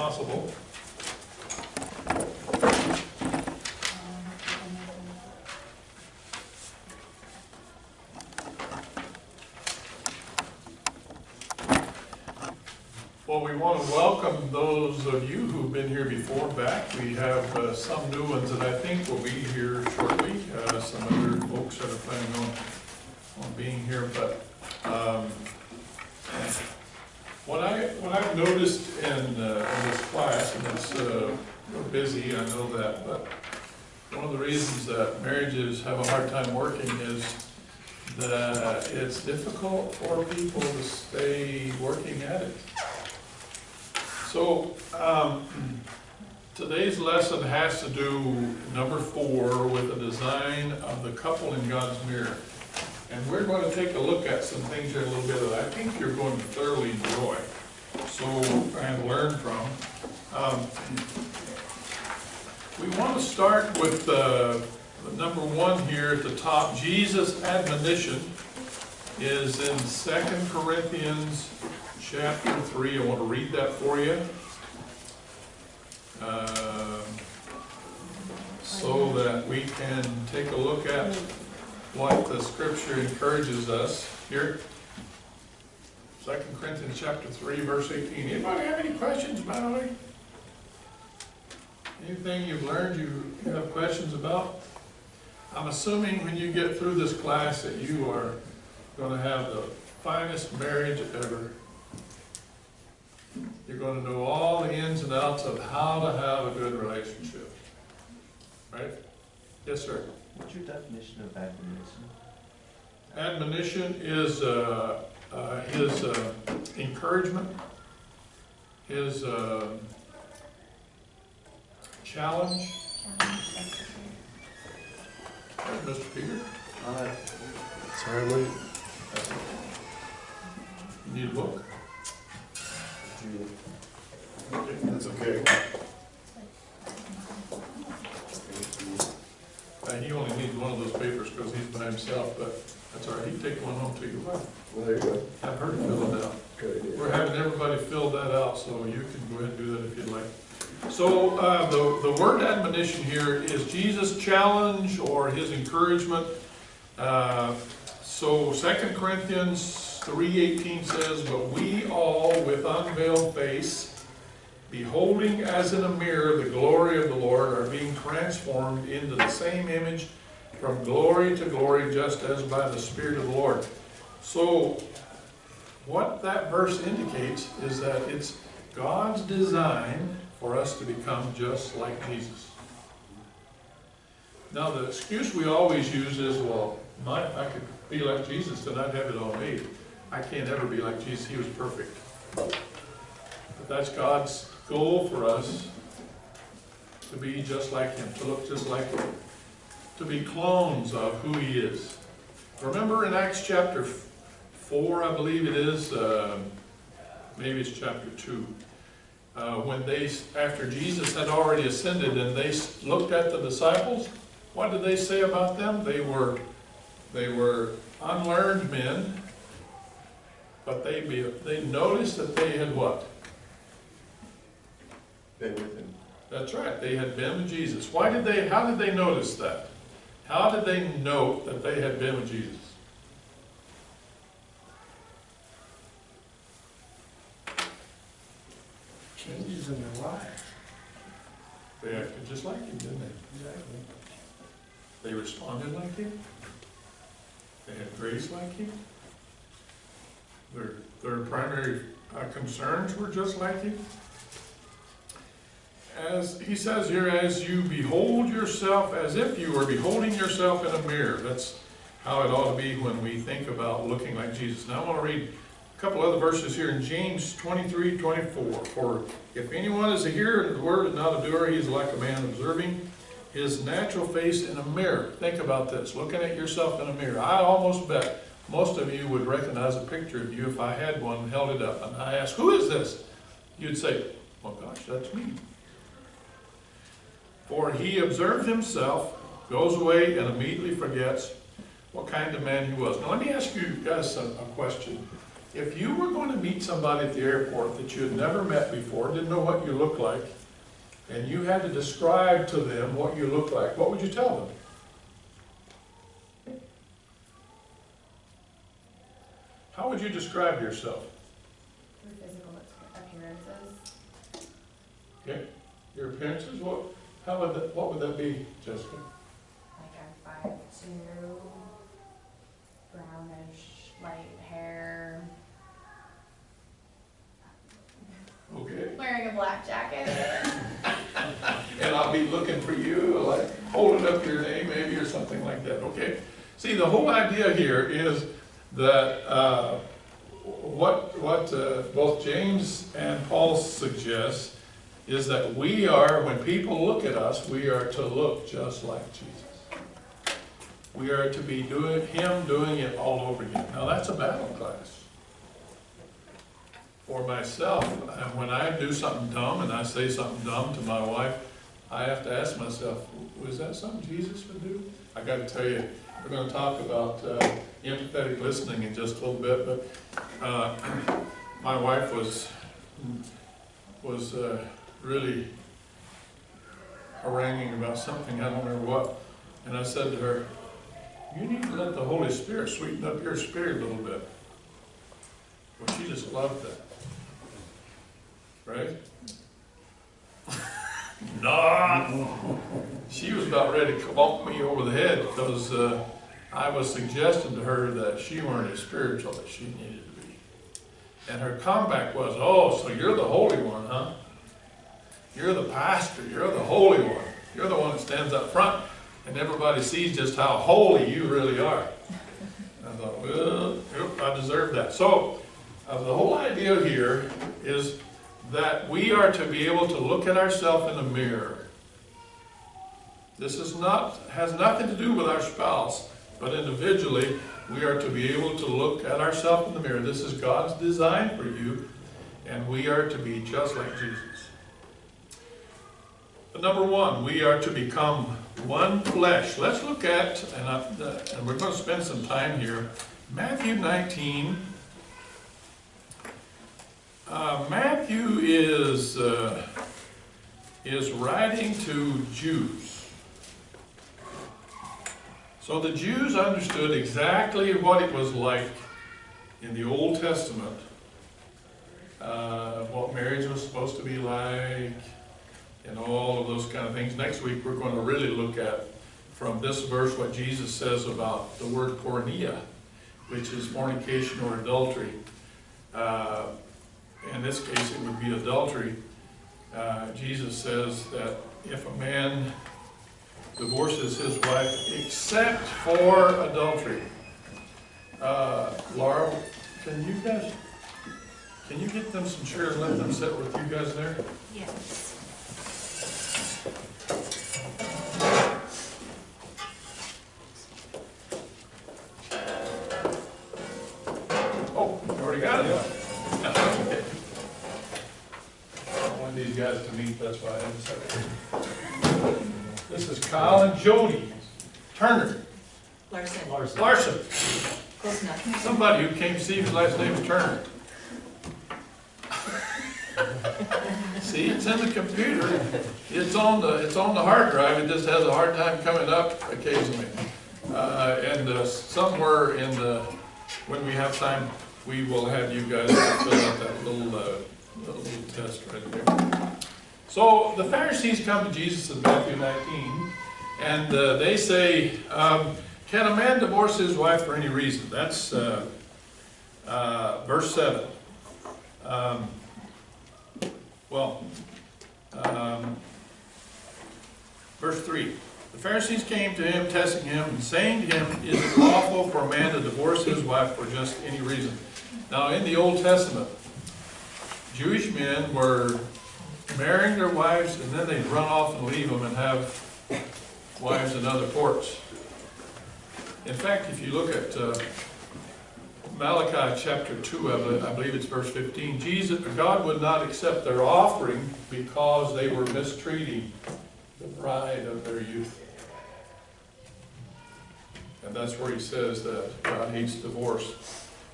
possible. Well, we want to welcome those of you who've been here before back. We have some new ones that I think will be here shortly. Some other folks that are planning on being here. But what I've noticed in this class, and it's we're busy, I know that, but one of the reasons that marriages have a hard time working is that it's difficult for people to stay working at it. So, today's lesson has to do, number 4, with the design of the couple in God's mirror. And we're going to take a look at some things here in a little bit that I think you're going to thoroughly enjoy. So, and learn from. We want to start with number 1 here at the top. Jesus' admonition is in 2 Corinthians chapter 3, I want to read that for you, so that we can take a look at what the Scripture encourages us here. 2 Corinthians chapter 3, verse 18. Anybody have any questions, by the way? Anything you've learned you have questions about? I'm assuming when you get through this class that you are going to have the finest marriage ever. You're going to know all the ins and outs of how to have a good relationship. Right? Yes, sir? What's your definition of admonition? Admonition is his encouragement, his challenge. There's Mr. Peter. Sorry, wait. You need a book? Okay, that's okay. He only needs one of those papers because he's by himself, but that's all right. He can take one home to you. Well, there you go. Have her fill it out. Good idea. We're having everybody fill that out, so you can go ahead and do that if you'd like. So the word admonition here is Jesus' challenge or his encouragement. So 2 Corinthians 3:18 says, "But we all with unveiled face, beholding as in a mirror the glory of the Lord, are being transformed into the same image from glory to glory, just as by the Spirit of the Lord." So what that verse indicates is that it's God's design for us to become just like Jesus. Now the excuse we always use is, well, if I could be like Jesus, then I'd have it all made. I can't ever be like Jesus. He was perfect. But that's God's goal for us, to be just like him, to look just like him, to be clones of who he is. Remember in Acts chapter 4, I believe it is, maybe it's chapter 2, when after Jesus had already ascended and they looked at the disciples, what did they say about them? They were unlearned men, but they noticed that they had what? Been with him. That's right. They had been with Jesus. How did they notice that? How did they note that they had been with Jesus? Changes in their life. They acted just like him, didn't they? Exactly. They responded like him. They had grace like him. Their primary concerns were just like him. As he says here, as you behold yourself, as if you were beholding yourself in a mirror. That's how it ought to be when we think about looking like Jesus. Now I want to read a couple other verses here in James 23:24. "For if anyone is a hearer of the word and not a doer, he is like a man observing his natural face in a mirror." Think about this, looking at yourself in a mirror. I almost bet most of you would recognize a picture of you if I had one and held it up. And I asked, "Who is this?" You'd say, "Well, gosh, that's me." "For he observed himself, goes away, and immediately forgets what kind of man he was." Now let me ask you guys a question. If you were going to meet somebody at the airport that you had never met before, didn't know what you looked like, and you had to describe to them what you look like, what would you tell them? How would you describe yourself? Your physical appearances. Okay, your appearances, what would that be, Jessica? Like I'm 5'2", brownish, light hair, Okay. wearing a black jacket. And I'll be looking for you, like holding up your name maybe or something like that, okay? See, the whole idea here is that what both James and Paul suggest is that we are, when people look at us, we are to look just like Jesus. We are to be doing it all over again. Now that's a battle class. For myself, when I do something dumb and I say something dumb to my wife, I have to ask myself, was that something Jesus would do? I got to tell you, we're going to talk about empathetic listening in just a little bit, but my wife was really haranguing about something, I don't remember what, and I said to her, you need to let the Holy Spirit sweeten up your spirit a little bit. Well, she just loved that. Right? No! She was about ready to bump me over the head because I was suggesting to her that she weren't as spiritual as she needed to be. And her comeback was, oh, so you're the holy one, huh? You're the pastor, you're the holy one. You're the one that stands up front and everybody sees just how holy you really are. I thought, well, I deserve that. So, the whole idea here is that we are to be able to look at ourselves in the mirror. This has nothing to do with our spouse, but individually we are to be able to look at ourselves in the mirror. This is God's design for you, and we are to be just like Jesus. But number one, we are to become one flesh. Let's look at, and we're going to spend some time here, Matthew 19. Matthew is writing to Jews. So the Jews understood exactly what it was like in the Old Testament, what marriage was supposed to be like, and all of those kind of things. Next week we're going to really look at, from this verse, what Jesus says about the word porneia, which is fornication or adultery. In this case, it would be adultery. Jesus says that if a man divorces his wife except for adultery. Laura, can you get them some chairs and let them sit with you guys there? Yes. Oh, you already got it? Okay. I wanted these guys to meet, that's why I didn't say it. This is Kyle and Jody Turner. Larson. Larson. Close enough. Somebody who came to see his last name is Turner. See, it's in the computer. It's on the hard drive. It just has a hard time coming up occasionally. Somewhere when we have time, we will have you guys fill out that little test right there. So the Pharisees come to Jesus in Matthew 19, and they say, can a man divorce his wife for any reason? That's verse 7. Verse 3. The Pharisees came to him, testing him, and saying to him, is it lawful for a man to divorce his wife for just any reason? Now, in the Old Testament, Jewish men were marrying their wives, and then they'd run off and leave them and have wives in other ports. In fact, if you look at Malachi chapter 2, I believe it's verse 15, God would not accept their offering because they were mistreating the bride of their youth. And that's where he says that God hates divorce.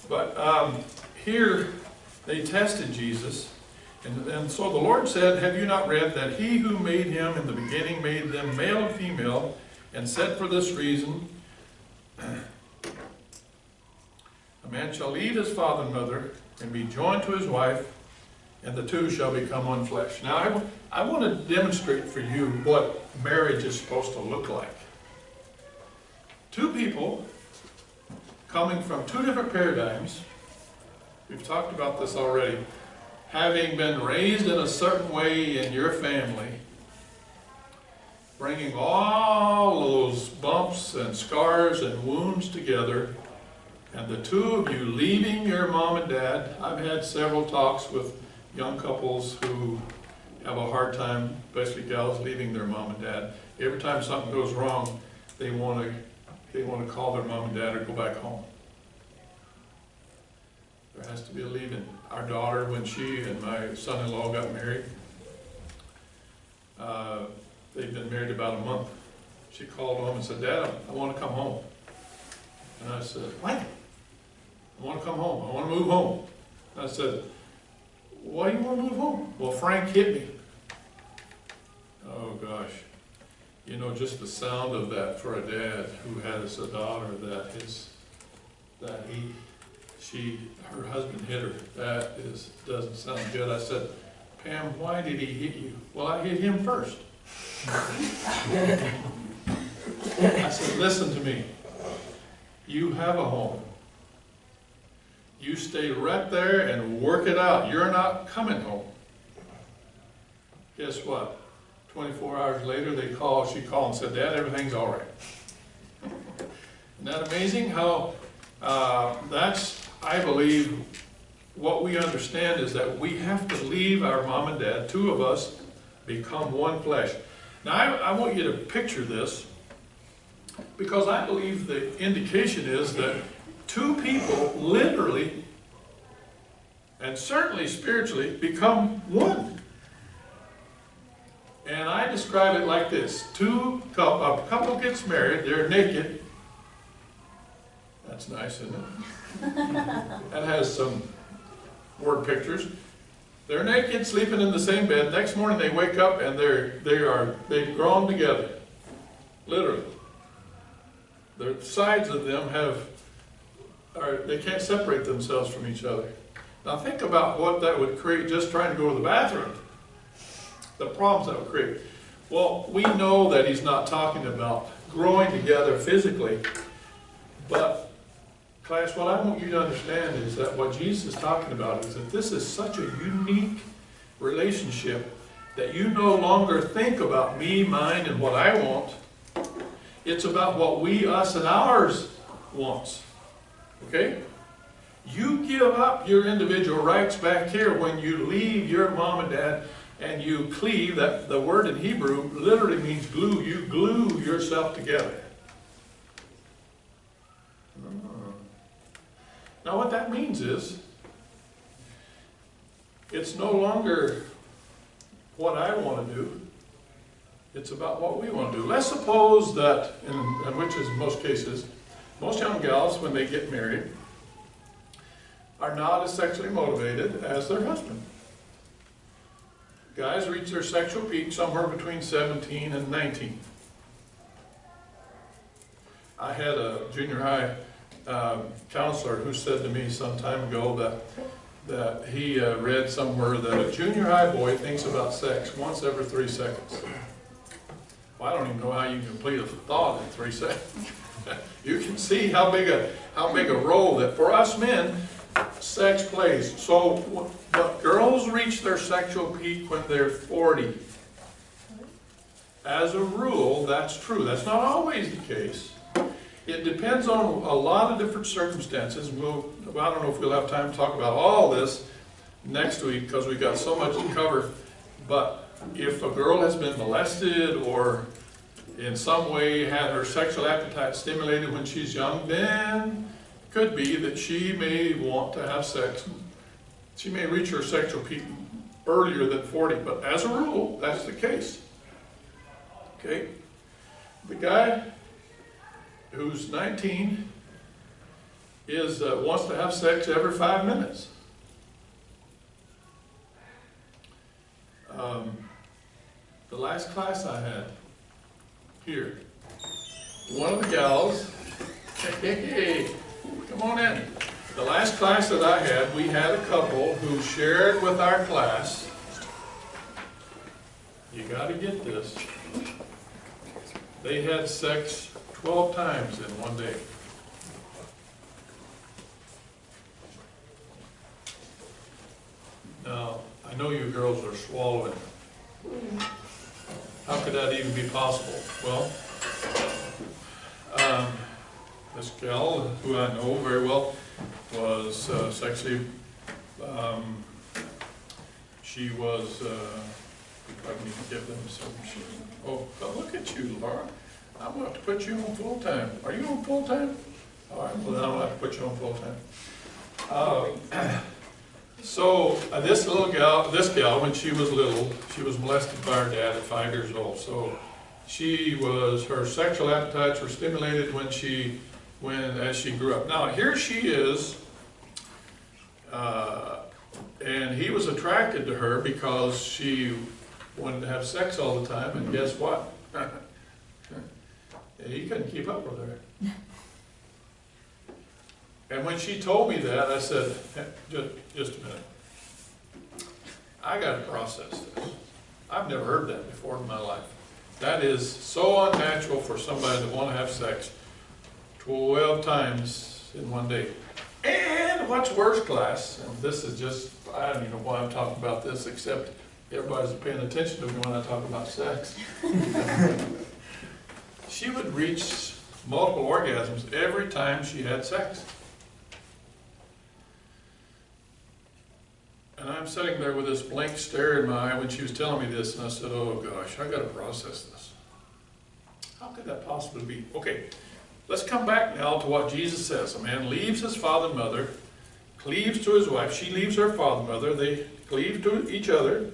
But here they tested Jesus. And so the Lord said, have you not read that he who made him in the beginning made them male and female, and said for this reason, a man shall leave his father and mother and be joined to his wife, and the two shall become one flesh. Now I want to demonstrate for you what marriage is supposed to look like. Two people coming from two different paradigms. We've talked about this already. Having been raised in a certain way in your family, bringing all those bumps and scars and wounds together, and the two of you leaving your mom and dad. I've had several talks with young couples who have a hard time, especially gals, leaving their mom and dad. Every time something goes wrong, they want to call their mom and dad or go back home. There has to be a leaving. Our daughter, when she and my son-in-law got married, they'd been married about a month. She called home and said, Dad, I want to come home. And I said, what? I want to come home. I want to move home. And I said, why do you want to move home? Well, Frank hit me. Oh gosh. You know, just the sound of that for a dad who has a daughter her husband hit her. That doesn't sound good. I said, Pam, why did he hit you? Well, I hit him first. I said, listen to me. You have a home. You stay right there and work it out. You're not coming home. Guess what? 24 hours later, she called and said, Dad, everything's all right. Isn't that amazing how that's, I believe, what we understand is that we have to leave our mom and dad, two of us, become one flesh. Now, I want you to picture this, because I believe the indication is that two people literally and certainly spiritually become one. And I describe it like this. A couple gets married, they're naked. That's nice, isn't it? That has some word pictures. They're naked, sleeping in the same bed. Next morning they wake up and they've grown together. Literally. The sides of them they can't separate themselves from each other. Now think about what that would create just trying to go to the bathroom. The problems that would create. Well, we know that he's not talking about growing together physically, but class, what I want you to understand is that what Jesus is talking about is that this is such a unique relationship that you no longer think about me, mine, and what I want. It's about what we, us, and ours wants. Okay? You give up your individual rights back here when you leave your mom and dad and you cleave. That the word in Hebrew literally means glue. You glue yourself together. Now what that means is, it's no longer what I want to do. It's about what we want to do. Let's suppose that, and which is in most cases, most young gals, when they get married, are not as sexually motivated as their husband. Guys reach their sexual peak somewhere between 17 and 19. I had a junior high counselor who said to me some time ago that he read somewhere that a junior high boy thinks about sex once every 3 seconds. Well, I don't even know how you can complete a thought in 3 seconds. You can see how big a role that for us men sex plays. So, but girls reach their sexual peak when they're 40. As a rule, that's true. That's not always the case. It depends on a lot of different circumstances. I don't know if we'll have time to talk about all this next week because we got so much to cover. But if a girl has been molested or in some way had her sexual appetite stimulated when she's young, then it could be that she may want to have sex. She may reach her sexual peak earlier than 40, but as a rule, that's the case. Okay? The guy who's 19 wants to have sex every 5 minutes. The last class I had here, one of the gals, hey, come on in. The last class that I had, we had a couple who shared with our class. You gotta get this. They had sex 12 times in one day. Now, I know you girls are swallowing. How could that even be possible? Well, this gal, who I know very well, was sexually, she was, we probably need to give them some, oh, look at you, Laura. I'm going to have to put you on full-time. Are you on full-time? All right, well, then I'll have to put you on full-time. So this gal, when she was little, she was molested by her dad at 5 years old. So her sexual appetites were stimulated as she grew up. Now here she is, and he was attracted to her because she wanted to have sex all the time. And guess what? He couldn't keep up with her. And when she told me that, I said, just a minute. I got to process this. I've never heard that before in my life. That is so unnatural for somebody to want to have sex 12 times in one day. And what's worse, class, and this is just, I don't even know why I'm talking about this, except everybody's paying attention to me when I talk about sex. She would reach multiple orgasms every time she had sex. And I'm sitting there with this blank stare in my eye when she was telling me this, and I said, oh gosh, I gotta process this. How could that possibly be? Okay, let's come back now to what Jesus says. A man leaves his father and mother, cleaves to his wife, she leaves her father and mother, they cleave to each other,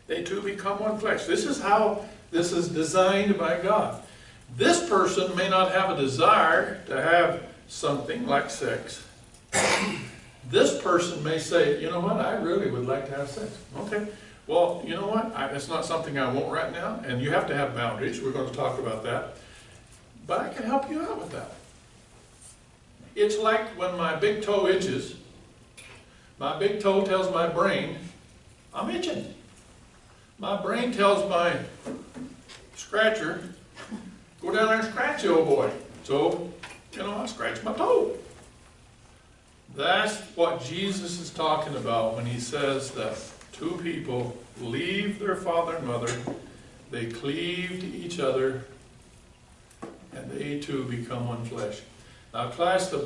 they two become one flesh. This is how this is designed by God. This person may not have a desire to have something like sex. This person may say, you know what, I really would like to have sex. Okay, well, you know what, it's not something I want right now, and you have to have boundaries. We're going to talk about that. But I can help you out with that. It's like when my big toe itches, my big toe tells my brain, I'm itching. My brain tells my scratcher, go down there and scratch the old boy. So, you know, I scratch my toe. That's what Jesus is talking about when he says that two people leave their father and mother, they cleave to each other, and they two become one flesh. Now class, the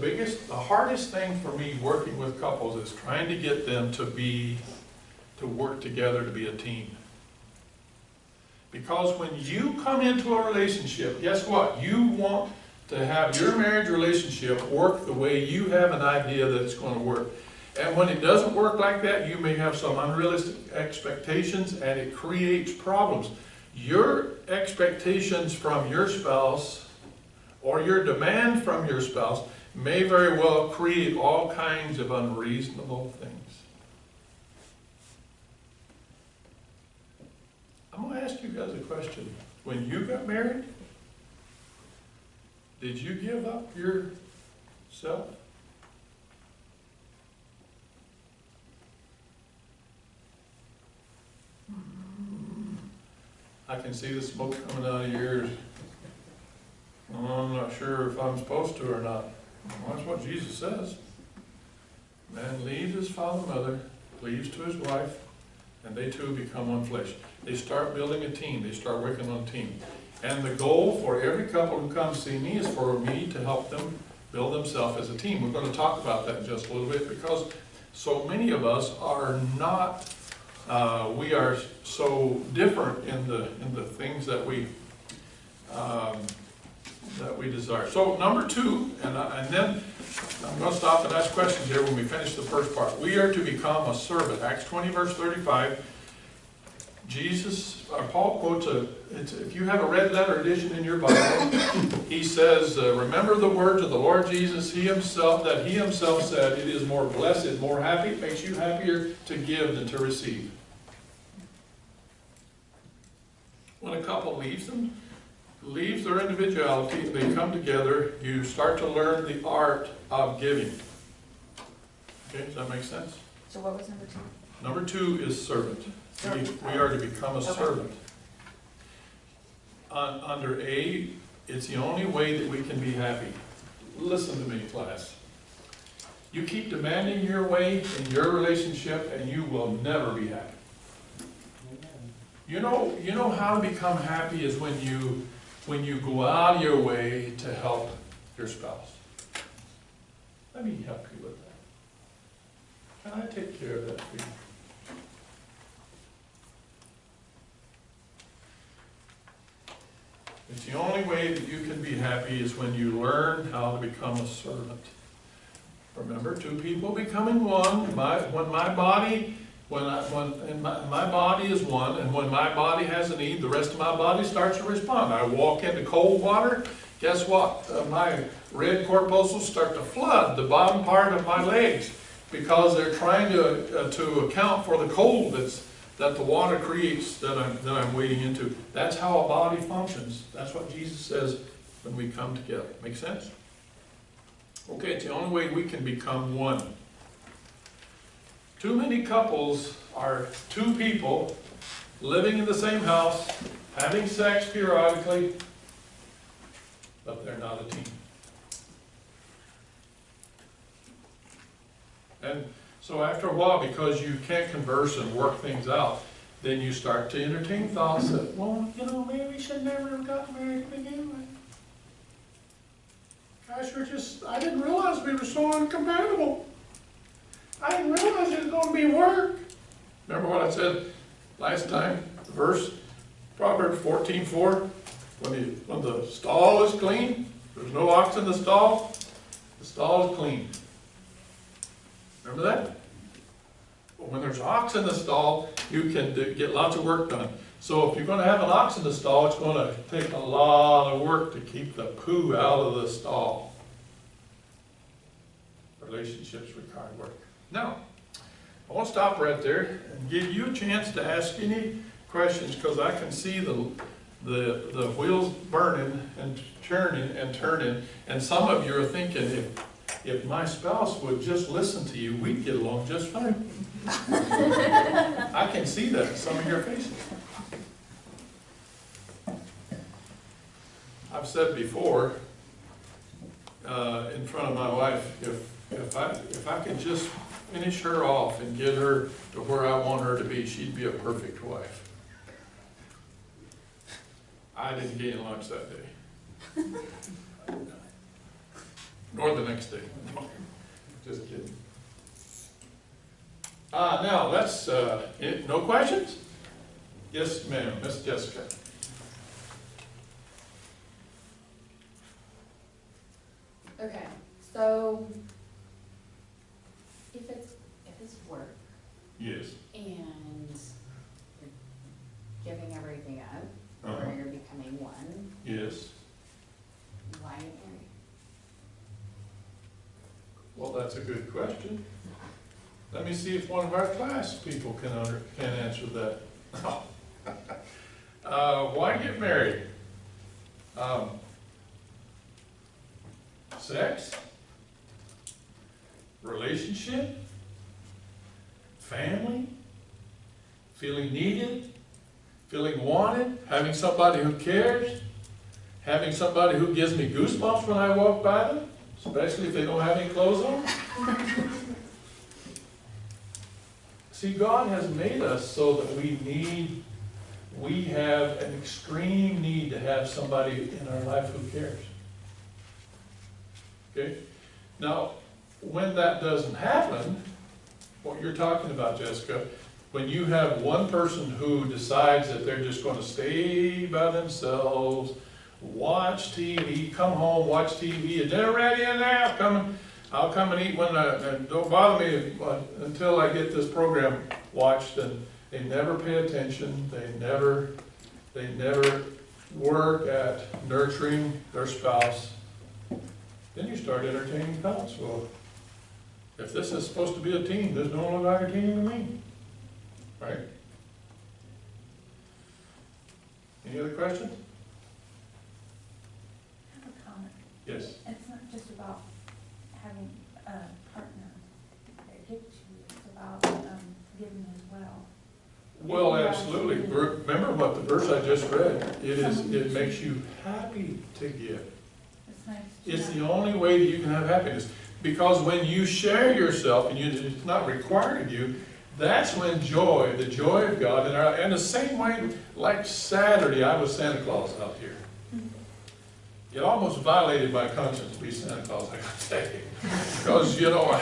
hardest thing for me working with couples is trying to get them to work together to be a team. Because when you come into a relationship, guess what? You want to have your marriage relationship work the way you have an idea that it's going to work. And when it doesn't work like that, you may have some unrealistic expectations, and it creates problems. Your expectations from your spouse or your demand from your spouse may very well create all kinds of unreasonable things. I'm going to ask you guys a question. When you got married, did you give up yourself? I can see the smoke coming out of your ears. I'm not sure if I'm supposed to or not. Well, that's what Jesus says. Man leaves his father and mother, cleaves to his wife, and they two become one flesh. They start building a team. They start working on a team. And the goal for every couple who comes see me is for me to help them build themselves as a team. We're going to talk about that in just a little bit, because so many of us are not, we are so different in the things that we desire. So number two, and then I'm going to stop and ask questions here when we finish the first part. We are to become a servant. Acts 20 verse 35. Jesus, Paul quotes if you have a red letter edition in your Bible, he says, remember the words of the Lord Jesus, he himself said, it is more blessed, more happy, it makes you happier to give than to receive. When a couple leaves their individuality, they come together, you start to learn the art of giving. Okay, does that make sense? So what was number 2? Number 2 is servant. We are to become a Okay. servant. Under A, it's the only way that we can be happy. Listen to me, class. You keep demanding your way in your relationship and you will never be happy. You know how to become happy is when you go out of your way to help your spouse. Let me help you with that. Can I take care of that for you? It's the only way that you can be happy is when you learn how to become a servant. Remember, 2 people becoming one. My body is one, and when my body has a need, the rest of my body starts to respond. I walk into cold water, guess what? My red corpuscles start to flood the bottom part of my legs because they're trying to account for the cold that the water creates that I'm wading into. That's how a body functions. That's what Jesus says when we come together. Make sense? Okay, it's the only way we can become one. Too many couples are 2 people living in the same house, having sex periodically, but they're not a team. And so after a while, because you can't converse and work things out, then you start to entertain thoughts that, well, maybe we should never have gotten married to begin with. Gosh, I didn't realize we were so incompatible. I didn't realize it was going to be work. Remember what I said last time? The verse, Proverbs 14:4, when the stall is clean, there's no ox in the stall is clean. Remember that? But when there's ox in the stall, you can get lots of work done. So if you're going to have an ox in the stall, it's going to take a lot of work to keep the poo out of the stall. Relationships require work. Now, I want to stop right there and give you a chance to ask any questions because I can see the wheels burning and churning and turning. And some of you are thinking, if my spouse would just listen to you, we'd get along just fine. I can see that in some of your faces. I've said before, in front of my wife, if I could just finish her off and get her to where I want her to be, she'd be a perfect wife. I didn't gain lunch that day. Nor the next day. Just kidding. Now, that's it. No questions? Yes, ma'am. Miss Jessica. Okay, so if it's work Yes. and you're giving everything up, Uh-huh. or you're becoming one, Yes. why get married? Well, that's a good question. Let me see if one of our class people can answer that. Why get married? Sex? Relationship? Family? Feeling needed? Feeling wanted? Having somebody who cares? Having somebody who gives me goosebumps when I walk by them? Especially if they don't have any clothes on? See, God has made us so that we have an extreme need to have somebody in our life who cares. Okay? Now, when that doesn't happen, what you're talking about, Jessica, when you have one person who decides that they're just going to stay by themselves, watch TV, come home, watch TV, is dinner ready in there? I'll come and eat when don't bother me until I get this program watched, and they never pay attention, they never work at nurturing their spouse, then you start entertaining thoughts. Well, if this is supposed to be a team, this don't look like a team to me, right? Any other questions? I have a comment. Yes. It's not just about having a partner that gets you, it's about giving as well. Well, absolutely. Remember what the verse I just read, it makes you happy to give. It's nice. to It's have- the only way that you can have happiness. Because when you share yourself, and it's not required of you, that's when joy, the joy of God, and the same way, like Saturday, I was Santa Claus out here. It almost violated my conscience to be Santa Claus, I gotta say. Because, you know,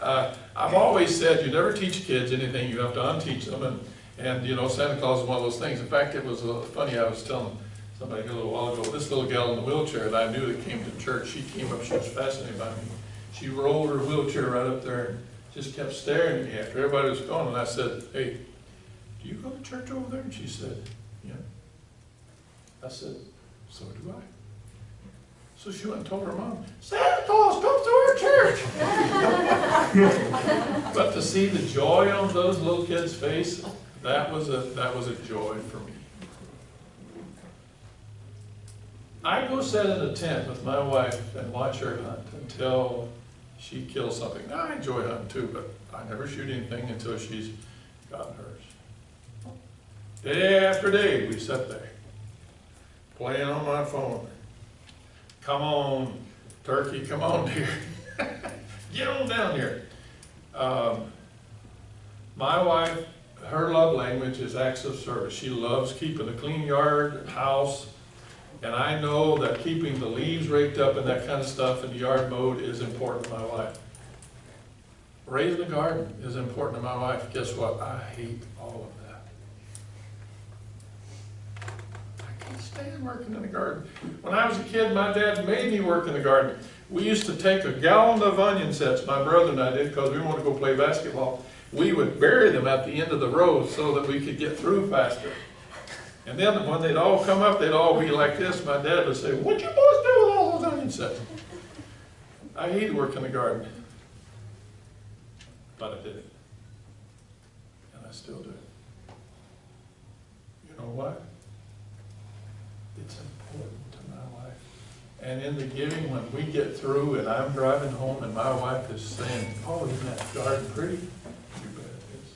I've always said you never teach kids anything, you have to unteach them, and you know, Santa Claus is one of those things. In fact, it was funny, I was telling somebody a little while ago, this little gal in the wheelchair that I knew that came to church, she came up, she was fascinated by me. She rolled her wheelchair right up there and just kept staring at me after everybody was gone, and I said, hey, do you go to church over there? And she said, yeah. I said, so do I. So she went and told her mom, Santa Claus, come to our church. But to see the joy on those little kids' face, that was a joy for me. I go sit in a tent with my wife and watch her hunt until she kills something. Now, I enjoy hunting too, but I never shoot anything until she's gotten hers. Day after day, we sit there, playing on my phone. Come on, turkey, come on dear. Get on down here. My wife, her love language is acts of service. She loves keeping a clean yard, house, and I know that keeping the leaves raked up and that kind of stuff in the yard mowed is important to my wife. Raising a garden is important to my wife. Guess what? I hate all of that. I can't stand working in the garden. When I was a kid, my dad made me work in the garden. We used to take a gallon of onion sets, my brother and I did, because we wanted to go play basketball. We would bury them at the end of the row so that we could get through faster. And then when they'd all come up, they'd all be like this. My dad would say, what'd you boys do with all those onion sets? I hated working in the garden. But I did it. And I still do it. You know what? It's important to my wife. And in the giving, when we get through and I'm driving home and my wife is saying, oh, isn't that garden pretty? You bet it is.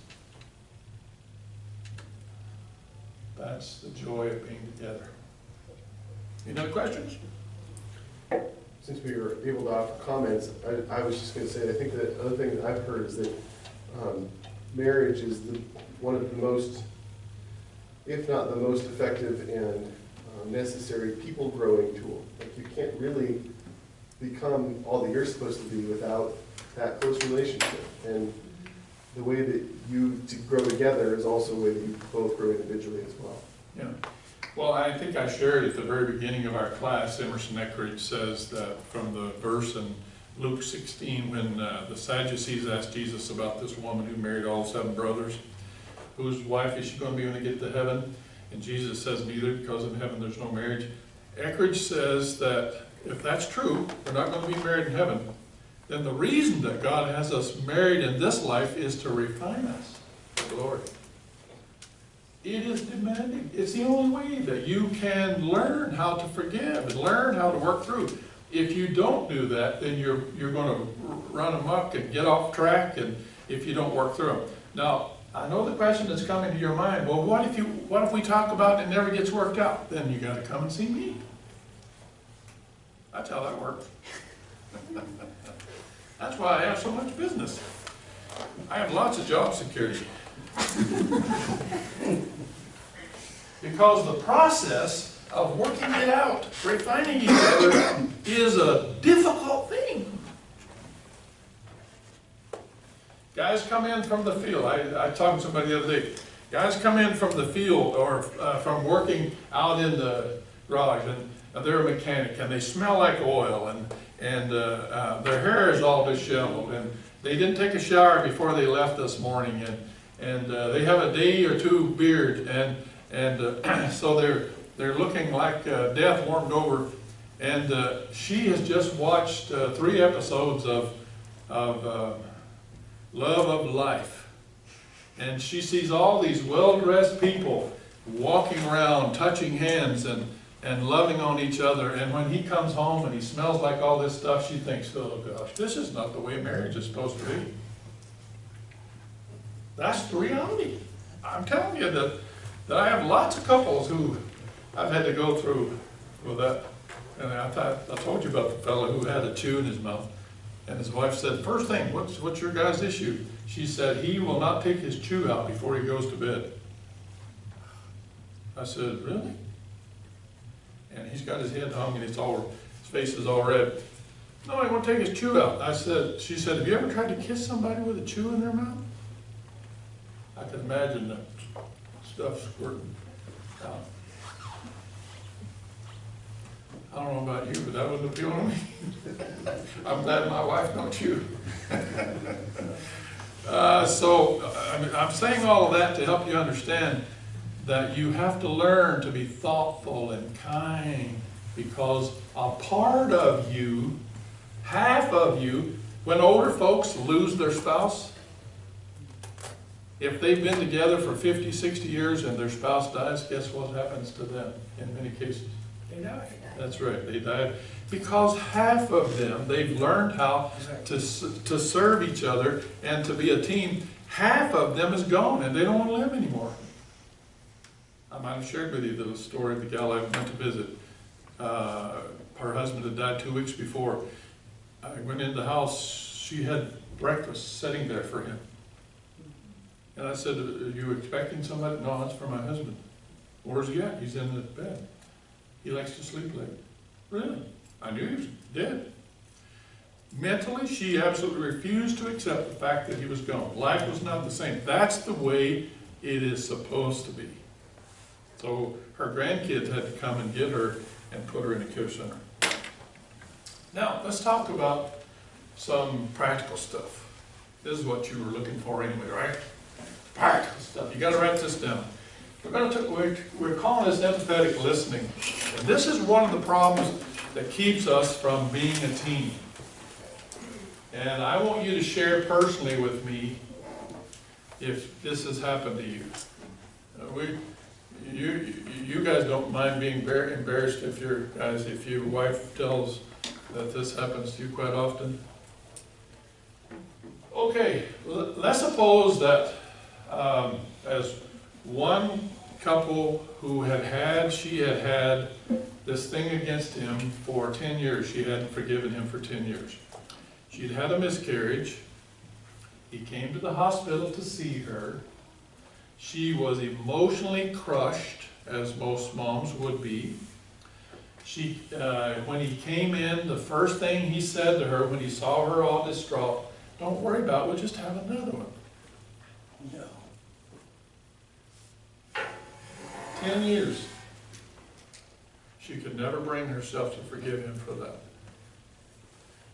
That's the joy of being together. Any other questions? Since we were able to offer comments, I was just going to say, I think that other thing that I've heard is that marriage is one of the most, if not the most effective and necessary people growing tool. Like you can't really become all that you're supposed to be without that close relationship. And the way that you to grow together is also a way that you both grow individually as well. Yeah. Well, I think I shared at the very beginning of our class, Emerson Eckridge says that from the verse in Luke 16, when the Sadducees asked Jesus about this woman who married all 7 brothers, whose wife is she going to be when they get to heaven? And Jesus says, neither, because in heaven there's no marriage. Eckridge says that if that's true, we're not going to be married in heaven, then the reason that God has us married in this life is to refine us for glory. It is demanding. It's the only way that you can learn how to forgive and learn how to work through. If you don't do that, then you're going to run amok and get off track, and if you don't work through them. Now, I know the question that's coming to your mind, well, what if we talk about it and it never gets worked out? Then you got to come and see me. That's how that works. That's why I have so much business. I have lots of job security. Because the process of working it out, refining each other, is a difficult thing. Guys come in from the field. I talked to somebody the other day. Guys come in from the field or from working out in the garage, and they're a mechanic, and they smell like oil, and their hair is all disheveled, and they didn't take a shower before they left this morning, and they have a day or two beard, and so they're looking like death warmed over. And she has just watched 3 episodes of Love of Life, and she sees all these well-dressed people walking around, touching hands and loving on each other. And when he comes home and he smells like all this stuff, she thinks, oh gosh, this is not the way marriage is supposed to be. That's the reality. I'm telling you that I have lots of couples who I've had to go through with that. And I told you about the fellow who had a chew in his mouth. And his wife said, first thing, what's your guy's issue? She said, he will not take his chew out before he goes to bed. I said, really? And he's got his head hung and his face is all red. No, he won't take his chew out. She said, have you ever tried to kiss somebody with a chew in their mouth? I can imagine that stuff squirting out. I don't know about you, but that wouldn't appeal to me. I'm glad my wife don't chew. I'm saying all of that to help you understand that you have to learn to be thoughtful and kind, because a part of you, half of you, when older folks lose their spouse, if they've been together for 50, 60 years and their spouse dies, guess what happens to them in many cases? They die. That's right, they died. Because half of them, they've learned how to serve each other and to be a team. Half of them is gone and they don't want to live anymore. I might have shared with you the story of the gal I went to visit. Her husband had died 2 weeks before. I went in the house, she had breakfast sitting there for him. And I said, are you expecting somebody? No, it's for my husband. Where's he at? He's in the bed. He likes to sleep late. Really? I knew he was dead. Mentally, she absolutely refused to accept the fact that he was gone. Life was not the same. That's the way it is supposed to be. So her grandkids had to come and get her and put her in a care center. Now, let's talk about some practical stuff. This is what you were looking for anyway, right? Practical stuff. You got to write this down. We're calling this empathetic listening. And this is one of the problems that keeps us from being a team. And I want you to share personally with me if this has happened to you. You guys don't mind being very embarrassed if your wife tells that this happens to you quite often? Okay, let's suppose that as one couple who she had had this thing against him for 10 years. She hadn't forgiven him for 10 years. She'd had a miscarriage. He came to the hospital to see her. She was emotionally crushed, as most moms would be. When he came in, the first thing he said to her when he saw her all distraught, don't worry about it, we'll just have another one. No. 10 years. She could never bring herself to forgive him for that.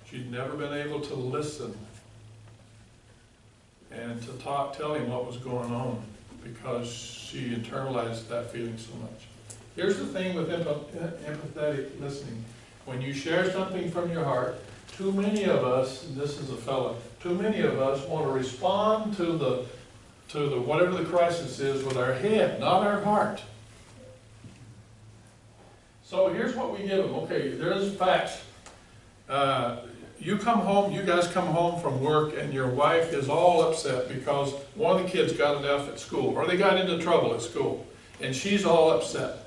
She'd never been able to listen and to tell him what was going on because she internalized that feeling so much. Here's the thing with empathetic listening. When you share something from your heart, too many of us, and this is a fella, too many of us want to respond to the whatever the crisis is with our head, not our heart. So here's what we give them. Okay, there's facts. You guys come home from work and your wife is all upset because one of the kids got an F at school or they got into trouble at school and she's all upset.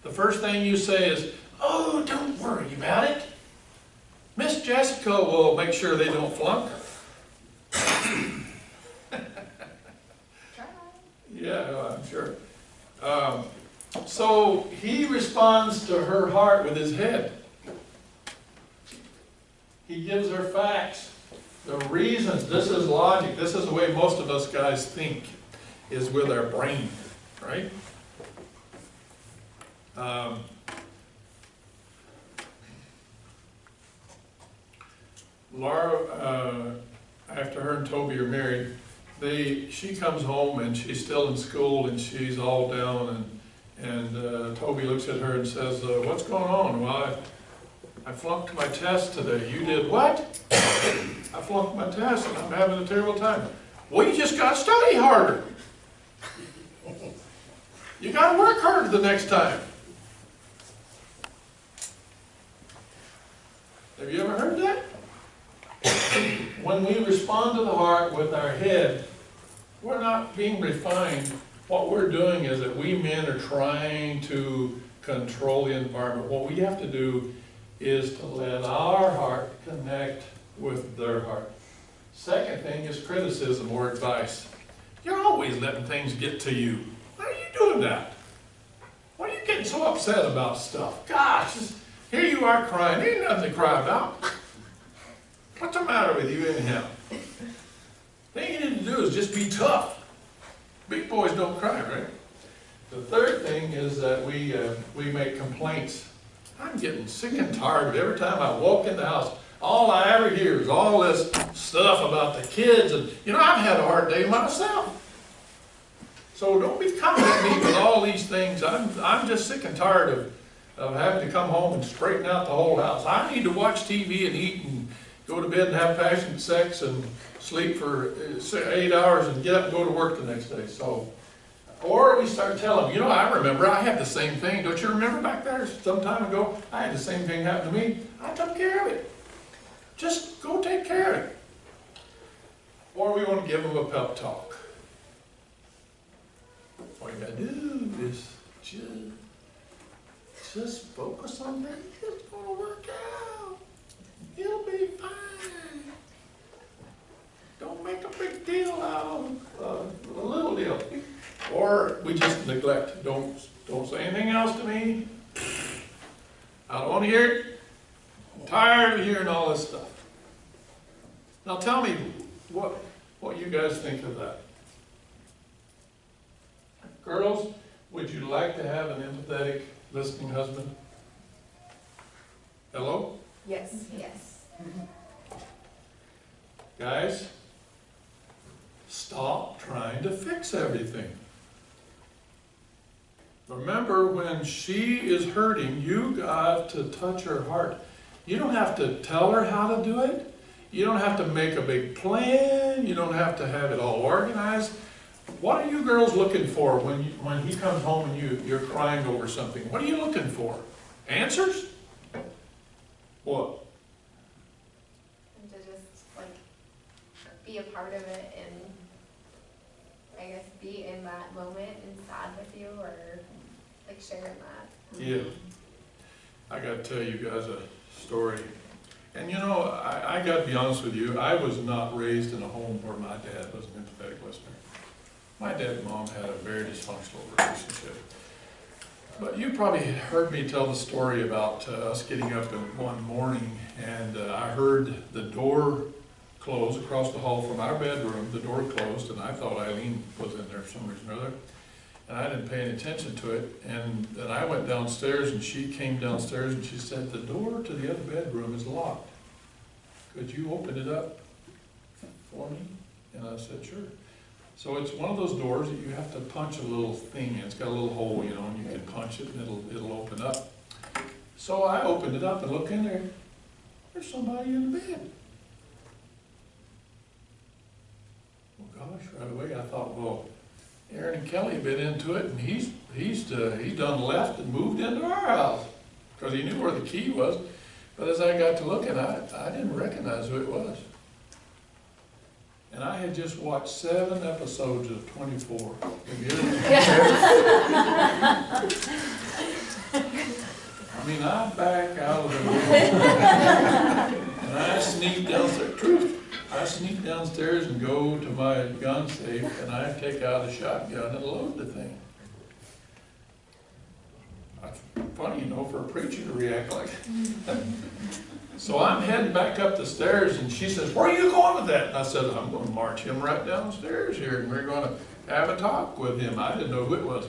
The first thing you say is, oh, don't worry about it. Miss Jessica will make sure they don't flunk. Yeah, I'm sure. So he responds to her heart with his head. He gives her facts, the reasons. This is logic. This is the way most of us guys think, is with our brain, right? Laura, after her and Toby are married, she comes home and she's still in school and she's all down and Toby looks at her and says, what's going on? Well, I flunked my test today. You did what? I flunked my test and I'm having a terrible time. Well, you just got to study harder. You got to work harder the next time. Have you ever heard that? When we respond to the heart with our head, we're not being refined. What we're doing is that we men are trying to control the environment. What we have to do is to let our heart connect with their heart. Second thing is criticism or advice. You're always letting things get to you. Why are you doing that? Why are you getting so upset about stuff? Gosh, here you are crying. There ain't nothing to cry about. What's the matter with you anyhow? The thing you need to do is just be tough. Big boys don't cry, right? The third thing is that we make complaints. I'm getting sick and tired of every time I walk in the house, all I ever hear is all this stuff about the kids. And, you know, I've had a hard day myself. So don't be coming at me with all these things. I'm just sick and tired of having to come home and straighten out the whole house. I need to watch TV and eat and go to bed and have passionate sex and sleep for 8 hours and get up and go to work the next day. So, or we start telling them, you know, I remember I had the same thing. Don't you remember back there some time ago? I had the same thing happen to me. I took care of it. Just go take care of it. Or we want to give them a pep talk. All you gotta do is just focus on that. It's gonna work out. It'll be fine. Don't make a big deal out of a little deal. Or we just neglect. Don't say anything else to me. I don't want to hear it. I'm tired of hearing all this stuff. Now tell me what you guys think of that. Girls, would you like to have an empathetic, listening husband? Hello? Yes. Yes. Guys, stop trying to fix everything. Remember, when she is hurting, you got to touch her heart. You don't have to tell her how to do it. You don't have to make a big plan. You don't have to have it all organized. What are you girls looking for when he comes home and you're crying over something? What are you looking for? Answers? What? And to just like be a part of it and I guess be in that moment and sad with you or like sharing that. Yeah. I got to tell you guys a story. And you know, I got to be honest with you, I was not raised in a home where my dad was an empathetic listener. My dad and mom had a very dysfunctional relationship. But you probably heard me tell the story about us getting up one morning and I heard the door close across the hall from our bedroom. The door closed and I thought Eileen was in there for some reason or other. And I didn't pay any attention to it. And then I went downstairs and she came downstairs and she said, the door to the other bedroom is locked. Could you open it up for me? And I said, sure. So it's one of those doors that you have to punch a little thing in. It's got a little hole, you know, and you can punch it and it'll open up. So I opened it up and look in there. There's somebody in the bed. Well, gosh, right away I thought, well, Aaron and Kelly have been into it, and he's done left and moved into our house because he knew where the key was. But as I got to looking, I didn't recognize who it was. And I had just watched 7 episodes of 24. Have you I mean, I back out of the room and I sneak downstairs. Truth. I sneak downstairs and go to my gun safe and I take out a shotgun and load the thing. That's funny, you know, for a preacher to react like that. So I'm heading back up the stairs and she says, where are you going with that? And I said, I'm going to march him right downstairs here and we're going to have a talk with him. I didn't know who it was.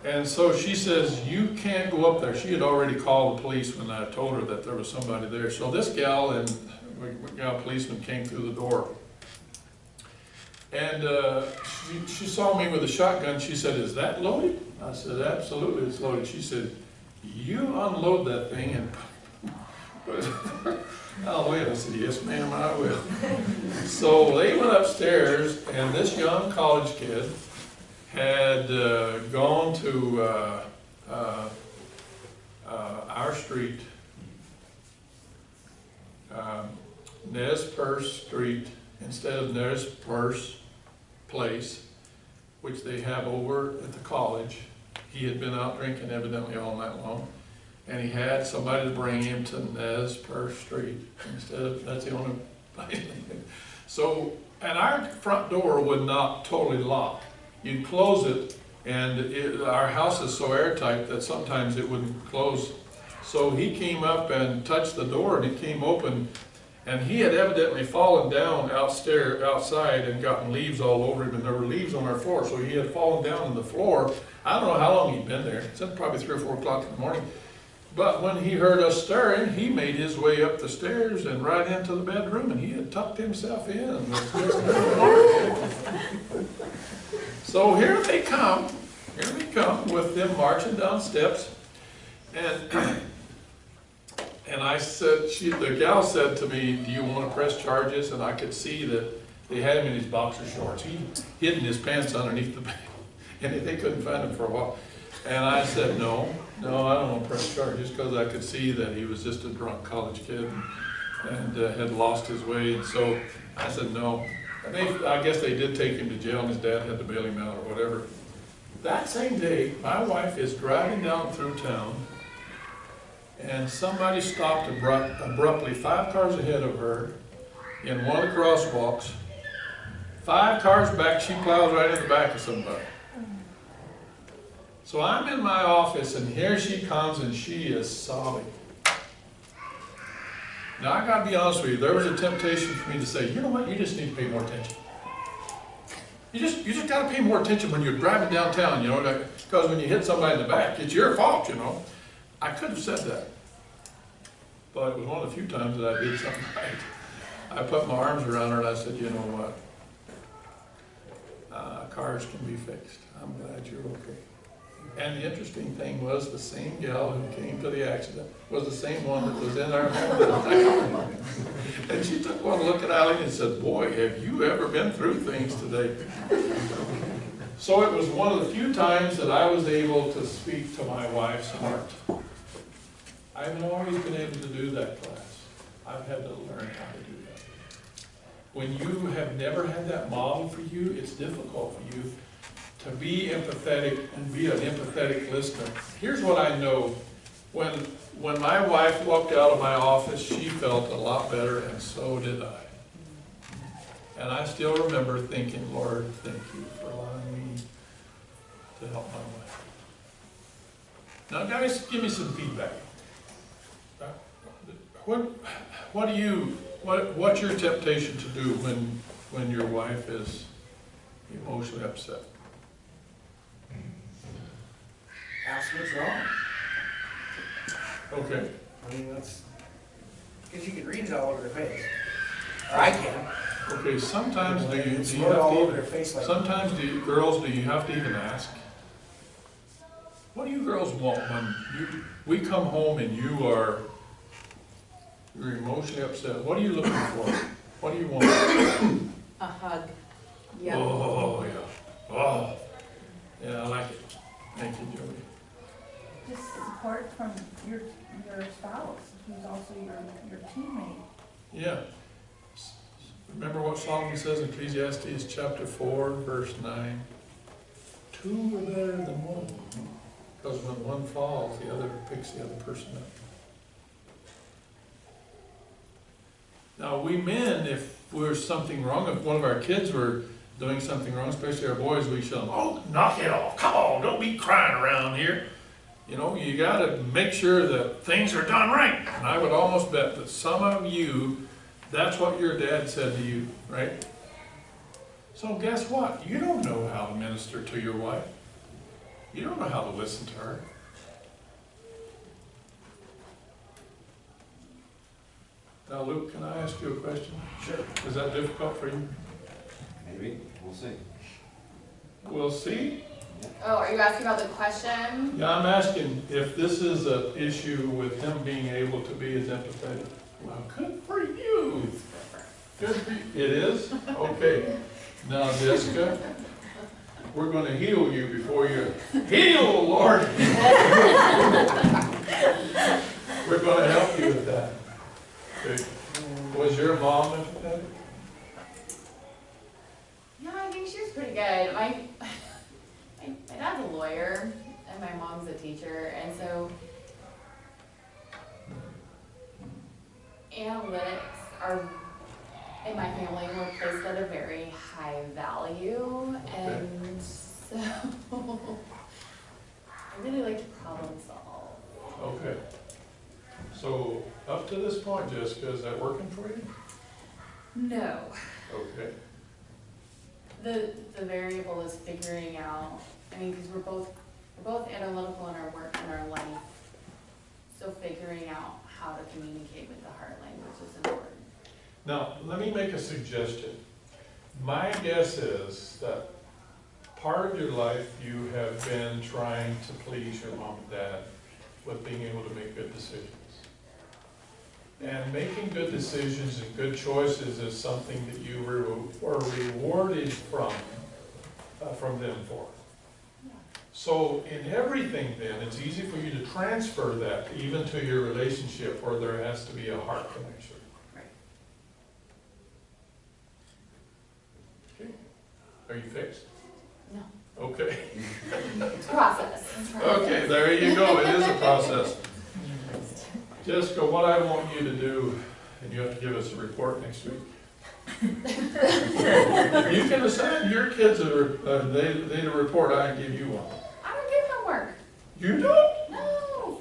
And so she says, you can't go up there. She had already called the police when I told her that there was somebody there. So this gal and a policeman came through the door. And she saw me with a shotgun. She said, "Is that loaded?" I said, "Absolutely, it's loaded." She said, "You unload that thing and put it." Hallelujah. I said, "Yes, ma'am, I will." So they went upstairs, and this young college kid had gone to our street, Nez Perce Street, instead of Nez Perce Place, which they have over at the college. He had been out drinking evidently all night long, and he had somebody to bring him to Nez Perce Street instead of, that's the only place. So, and our front door would not totally lock. You'd close it, and our house is so airtight that sometimes it wouldn't close. So he came up and touched the door, and it came open, and he had evidently fallen down outside and gotten leaves all over him, and there were leaves on our floor, so he had fallen down on the floor. I don't know how long he'd been there. It's probably 3 or 4 o'clock in the morning. But when he heard us stirring, he made his way up the stairs and right into the bedroom, and he had tucked himself in. So here they come with them marching down steps, and I said, the gal said to me, "Do you want to press charges?" And I could see that they had him in his boxer shorts. He hidden his pants underneath the bed, and they couldn't find him for a while. And I said, no, I don't want to press charges, because I could see that he was just a drunk college kid and had lost his way. And so I said no. And I guess they did take him to jail, and his dad had to bail him out or whatever. That same day, my wife is driving down through town, and somebody stopped abruptly 5 cars ahead of her in one of the crosswalks. 5 cars back, she plows right in the back of somebody. So I'm in my office, and here she comes, and she is sobbing. Now I gotta be honest with you, there was a temptation for me to say, "You know what, you just need to pay more attention. You just gotta pay more attention when you're driving downtown, you know, because when you hit somebody in the back, it's your fault, you know." I could have said that, but it was one of the few times that I did something right. I put my arms around her and I said, "You know what? Cars can be fixed. I'm glad you're okay." And the interesting thing was, the same gal who came to the accident was the same one that was in our home. And she took one look at Eileen and said, "Boy, have you ever been through things today." So it was one of the few times that I was able to speak to my wife's heart. I haven't always been able to do that, class. I've had to learn how to do that. When you have never had that model for you, it's difficult for you to be empathetic and be an empathetic listener. Here's what I know. When my wife walked out of my office, she felt a lot better, and so did I. And I still remember thinking, "Lord, thank you for allowing me to help my wife." Now guys, give me some feedback. What's your temptation to do when your wife is emotionally upset? Ask what's wrong. Okay. I mean, that's, because you can read it all over their face. Or I can. Okay, sometimes do you It's have wrote all over to, their face like. sometimes girls, do you have to even ask? What do you girls want when we come home and you're emotionally upset? What are you looking for? What do you want? A hug. Yep. Oh, yeah. Oh, yeah, I like it. Thank you, Jody. Just support from your spouse, who's also your teammate. Yeah. Remember what Solomon says in Ecclesiastes chapter 4, verse 9? 2 are better than 1. Because when one falls, the other picks the other person up. Now we men, if there's something wrong, if one of our kids were doing something wrong, especially our boys, we show them, "Oh, knock it off. Come on, don't be crying around here." You know, you gotta make sure that things are done right. And I would almost bet that some of you, that's what your dad said to you, right? So guess what? You don't know how to minister to your wife. You don't know how to listen to her. Now, Luke, can I ask you a question? Sure. Is that difficult for you? Maybe. We'll see. We'll see. Oh, are you asking about the question? Yeah, I'm asking if this is an issue with him being able to be as empathetic. Well, good for you. Good for you. It is? Okay. Now, Jessica, we're gonna heal you before you heal, Lord. We're gonna help you with that. Okay. Was your mom empathetic? Yeah, I think she was pretty good. My dad's a lawyer and my mom's a teacher, and so analytics are, in my family, were placed at a very high value, and so I really like to problem solve. Okay. So, up to this point, Jessica, is that working for you? No. Okay. The variable is figuring out, I mean, because we're both analytical in our work and our life. So figuring out how to communicate with the heart language is important. Now, let me make a suggestion. My guess is that part of your life you have been trying to please your mom and dad with being able to make good decisions. And making good decisions and good choices is something that you were rewarded from them for. So in everything then, it's easy for you to transfer that even to your relationship where there has to be a heart connection. Right. Okay. Are you fixed? No. Okay. It's a process. Okay, there you go. It is a process. Jessica, what I want you to do, and you have to give us a report next week. You can assign your kids a report, I give you one. I don't give homework. You don't? No.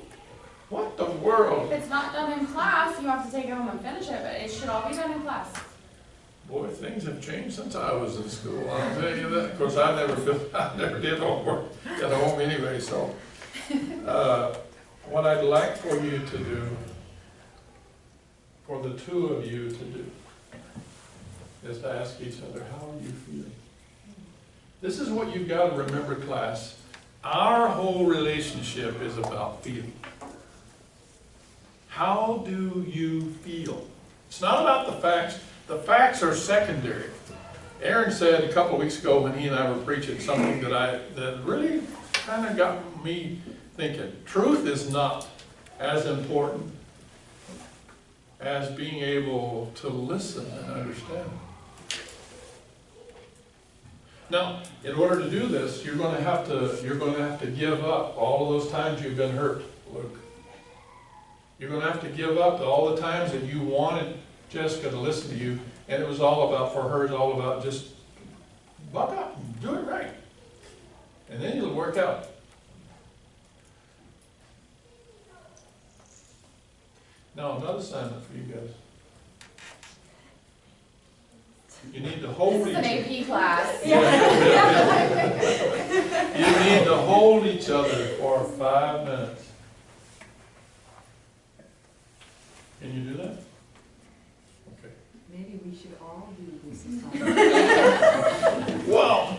What the world? If it's not done in class, you have to take it home and finish it, but it should all be done in class. Boy, things have changed since I was in school, I'll tell you that. Of course, I never did homework at home anyway, so. What I'd like for you to do, for the two of you to do, is to ask each other, how are you feeling? This is what you've got to remember, class. Our whole relationship is about feeling. How do you feel? It's not about the facts. The facts are secondary. Aaron said a couple of weeks ago when he and I were preaching something that really kind of got me thinking. Truth is not as important as being able to listen and understand. Now, in order to do this, you're going to have to give up all of those times you've been hurt, Luke. You're going to have to give up all the times that you wanted Jessica to listen to you, and it was all about, for her, it's all about just buck up and do it right. And then it'll work out. Now, another assignment for you guys. You need to hold This is each an other. AP class. You need to hold each other for 5 minutes. Can you do that? Okay. Maybe we should all do this assignment. Well,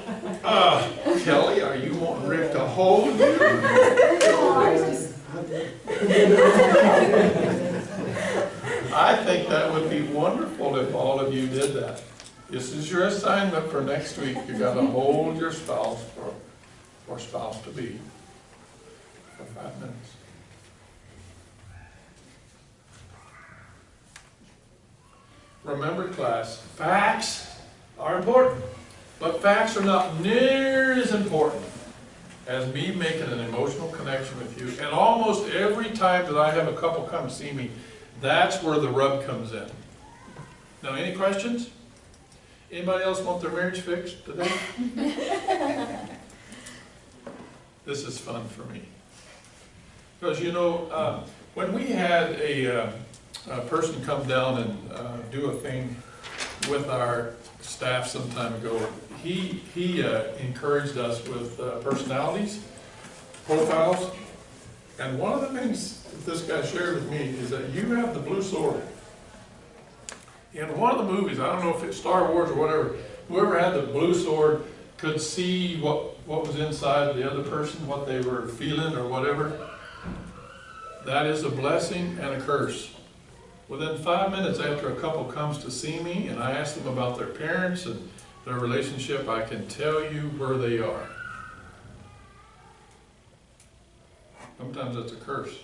Kelly, are you wanting Rick to hold you? I think that would be wonderful if all of you did that. This is your assignment for next week. You got to hold your spouse or spouse to be for 5 minutes. Remember, class, facts are important, but facts are not near as important as me making an emotional connection with you. And almost every time that I have a couple come see me, that's where the rub comes in. Now, any questions? Anybody else want their marriage fixed today? This is fun for me. Because, you know, when we had a person come down and do a thing with our staff some time ago, he encouraged us with personalities, profiles, and one of the things that this guy shared with me is that you have the blue sword. In one of the movies, I don't know if it's Star Wars or whatever, whoever had the blue sword could see what was inside the other person, what they were feeling or whatever. That is a blessing and a curse. Within 5 minutes after a couple comes to see me and I ask them about their parents and their relationship, I can tell you where they are. Sometimes it's a curse.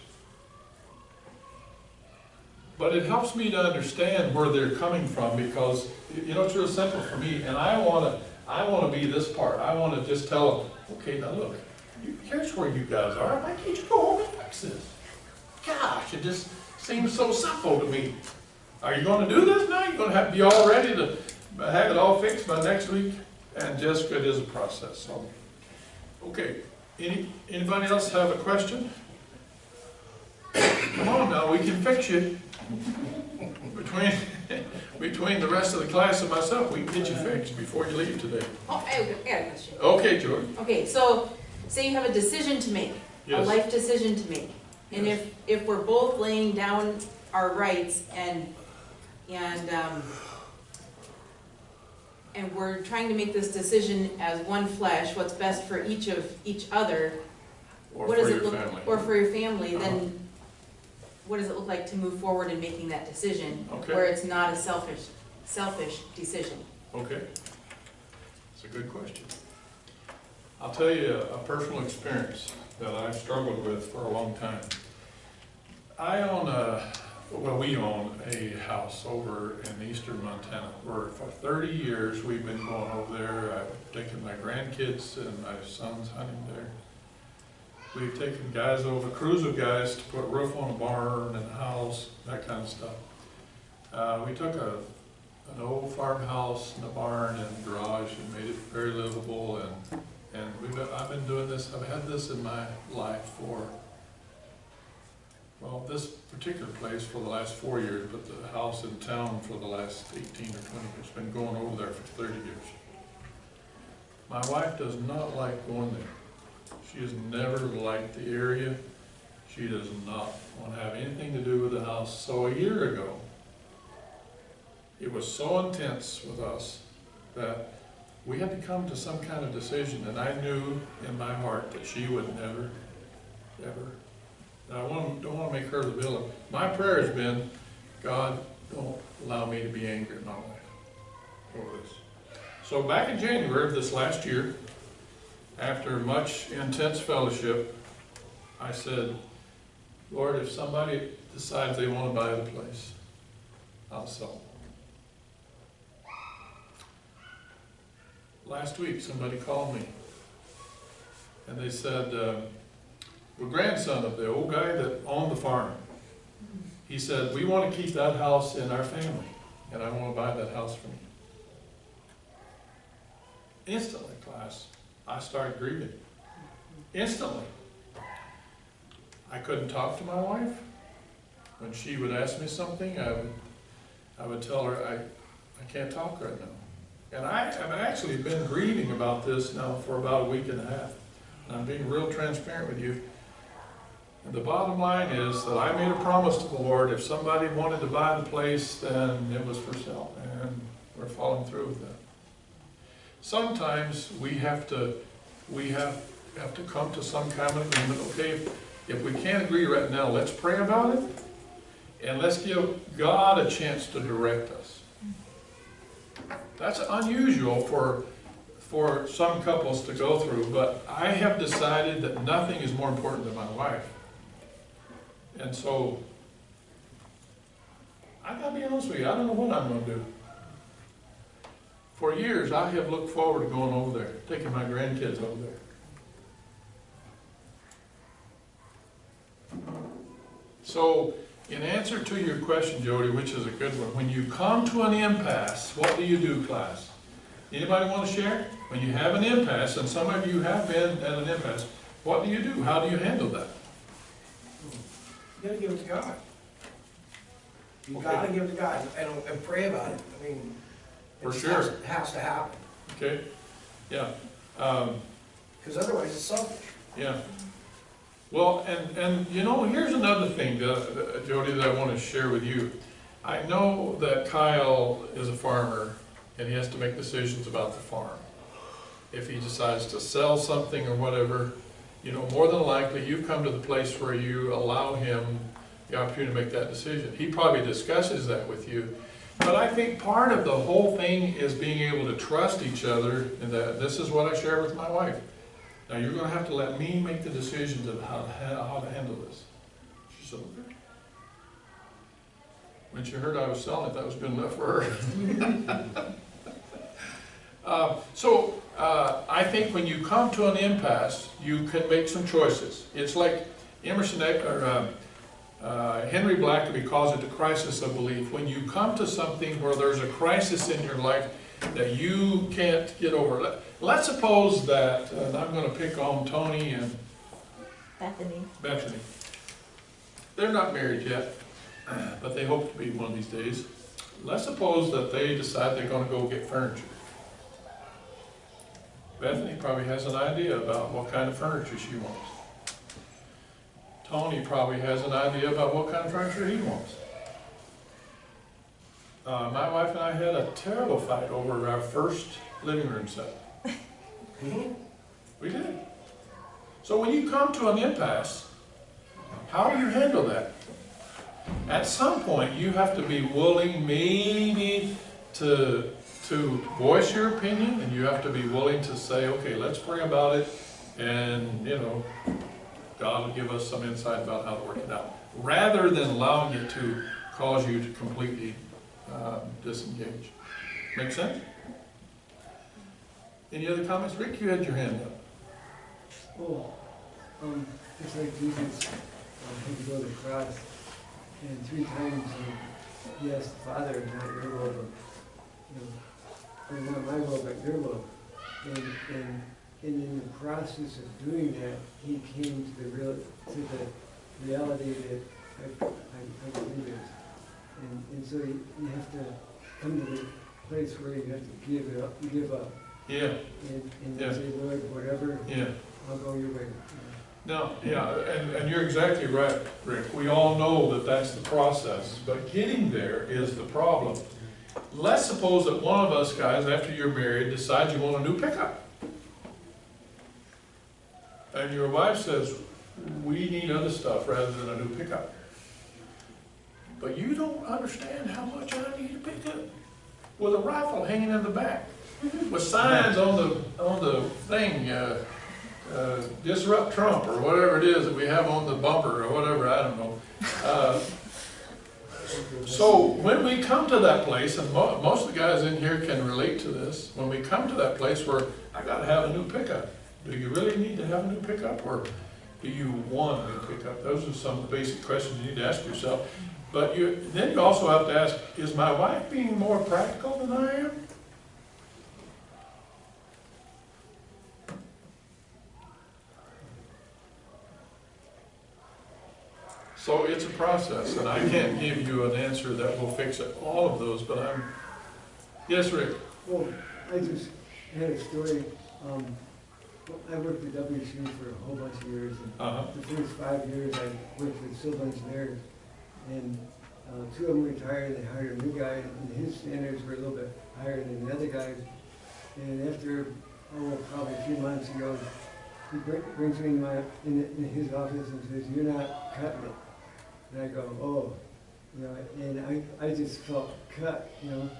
But it helps me to understand where they're coming from, because, you know, it's real simple for me, and I want to be this part. I want to just tell them, okay, now look, here's where you guys are. Why can't you go home and fix this? Gosh, it just seems so simple to me. Are you going to do this now? You're going to have to be all ready to have it all fixed by next week? And Jessica, it is a process. So, okay. Anybody else have a question? Come on now, we can fix you. Between the rest of the class and myself, we can get you fixed before you leave today. Oh, I got a question. Okay, George. Okay, so say you have a decision to make, a Yes. life decision to make. And Yes. if we're both laying down our rights and we're trying to make this decision as one flesh, what's best for each other, Or what for does your it look, family. or for your family, Uh-huh. then what does it look like to move forward in making that decision? Okay. Where it's not a selfish decision? Okay. It's a good question. I'll tell you a personal experience that I've struggled with for a long time. We own a house over in eastern Montana, where for 30 years we've been going over there. I've taken my grandkids and my sons hunting there. We've taken guys over, crews of guys to put a roof on a barn and a house, that kind of stuff. We took an old farmhouse and a barn and garage and made it very livable, and I've been doing this, I've had this in my life for, well, this particular place for the last 4 years, but the house in town for the last 18 or 20 years. Been going over there for 30 years. My wife does not like going there. She has never liked the area. She does not want to have anything to do with the house. So a year ago, it was so intense with us that we had to come to some kind of decision, and I knew in my heart that she would never, ever. And I don't want to make her the villain. My prayer has been, God, don't allow me to be angry at my wife over this. So back in January of this last year, after much intense fellowship, I said, Lord, if somebody decides they want to buy the place, I'll sell. Last week, somebody called me, and they said, the grandson of the old guy that owned the farm, he said, we want to keep that house in our family, and I want to buy that house from you. Instantly, class, I started grieving. Instantly. I couldn't talk to my wife. When she would ask me something, I would tell her, I can't talk right now. And I have actually been grieving about this now for about a week and a half. And I'm being real transparent with you. And the bottom line is that I made a promise to the Lord, if somebody wanted to buy the place, then it was for sale. And we're following through with that. Sometimes we have to come to some kind of agreement. Okay, if we can't agree right now, let's pray about it. And let's give God a chance to direct us. That's unusual for some couples to go through, but I have decided that nothing is more important than my wife. And so, I gotta be honest with you, I don't know what I'm gonna do. For years, I have looked forward to going over there, taking my grandkids over there. So, in answer to your question, Jody, which is a good one, when you come to an impasse, what do you do, class? Anybody want to share? When you have an impasse, and some of you have been at an impasse, what do you do? How do you handle that? You gotta give it to God. You Okay. gotta give it to God and pray about it. I mean, For it sure. has to happen, Okay? Yeah. because otherwise it's selfish. Yeah. Well, and you know, here's another thing, Jody, that I want to share with you. I know that Kyle is a farmer, and he has to make decisions about the farm. If he decides to sell something or whatever, you know, more than likely, you've come to the place where you allow him the opportunity to make that decision. He probably discusses that with you. But I think part of the whole thing is being able to trust each other, and that this is what I share with my wife. Now, you're gonna have to let me make the decisions of how to handle this. She said, okay. When she heard I was selling it, that was good enough for her. I think when you come to an impasse, you can make some choices. It's like Henry Blackaby calls it the crisis of belief. When you come to something where there's a crisis in your life that you can't get over. Let's suppose that, and I'm going to pick on Tony and Bethany. They're not married yet, but they hope to be one of these days. Let's suppose that they decide they're going to go get furniture. Bethany probably has an idea about what kind of furniture she wants. Tony probably has an idea about what kind of furniture he wants. My wife and I had a terrible fight over our first living room set. We did. So when you come to an impasse, how do you handle that? At some point, you have to be willing maybe to voice your opinion, and you have to be willing to say, okay, let's pray about it, and, you know, God will give us some insight about how to work it out, rather than allowing it to cause you to completely disengage. Make sense? Any other comments? Rick, you had your hand up. Oh, just like Jesus had to go to the cross, and 3 times he asked the Father, not your will, but, you know, or not my will, but your will. And in the process of doing that, he came to the reality that I believe it. And so you have to come to the place where you have to give up. Yeah. And Yeah. say, Lord, whatever, Yeah. I'll go your way. No, yeah, and you're exactly right, Rick. We all know that that's the process, but getting there is the problem. Let's suppose that one of us guys, after you're married, decides you want a new pickup. And your wife says, we need other stuff rather than a new pickup. But you don't understand how much I need a pickup. With a rifle hanging in the back, with signs on the thing, disrupt Trump, or whatever it is that we have on the bumper, or whatever, I don't know. So when we come to that place, and most of the guys in here can relate to this, when we come to that place where I gotta have a new pickup, do you really need to have a new pickup, or do you want a new pickup? Those are some of the basic questions you need to ask yourself. But then you also have to ask, is my wife being more practical than I am? So it's a process, and I can't give you an answer that will fix all of those, but yes, Rick? Well, I just had a story. I worked at WSU for a whole bunch of years, and the first 5 years I worked with civil engineers, and 2 of them retired, and they hired a new guy, and his standards were a little bit higher than the other guys. And after, probably a few months, he goes, he brings me in his office and says, "You're not cutting it." And I go, "Oh," you know, and I just felt cut, you know.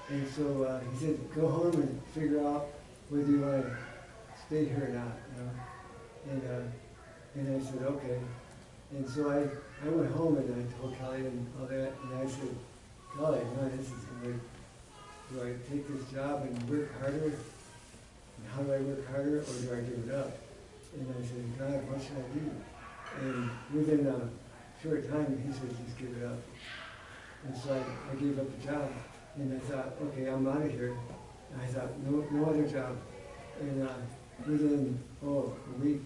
And so he said, "Go home and figure out whether you want to stay here or not," you know. And I said, "Okay." And so I went home and I told Kelly and all that, and I said, "Kelly, no, this is like, do I take this job and work harder? And how do I work harder, or do I give it up?" And I said, "God, what should I do?" And within a short time, he said, "Just give it up." And so I gave up the job, and I thought, okay, I'm out of here. And I thought, no other job. And within, a week,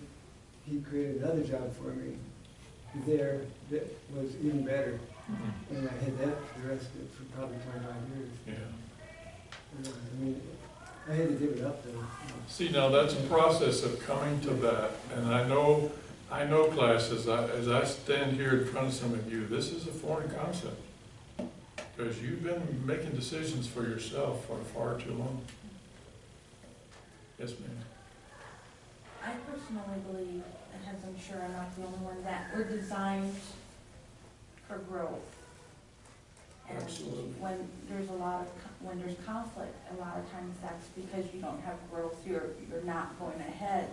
he created another job for me there that was even better. And I had that for the rest of it for probably 25 years. Yeah. I mean, I had to give it up though. See, now that's a process of coming to that, and I know class, as I stand here in front of some of you, this is a foreign concept. Because you've been making decisions for yourself for far too long. Yes, ma'am. I personally believe, and as I'm sure I'm not the only one, that we're designed for growth. And Absolutely. when there's when there's conflict, a lot of times that's because you don't have growth, you're not going ahead.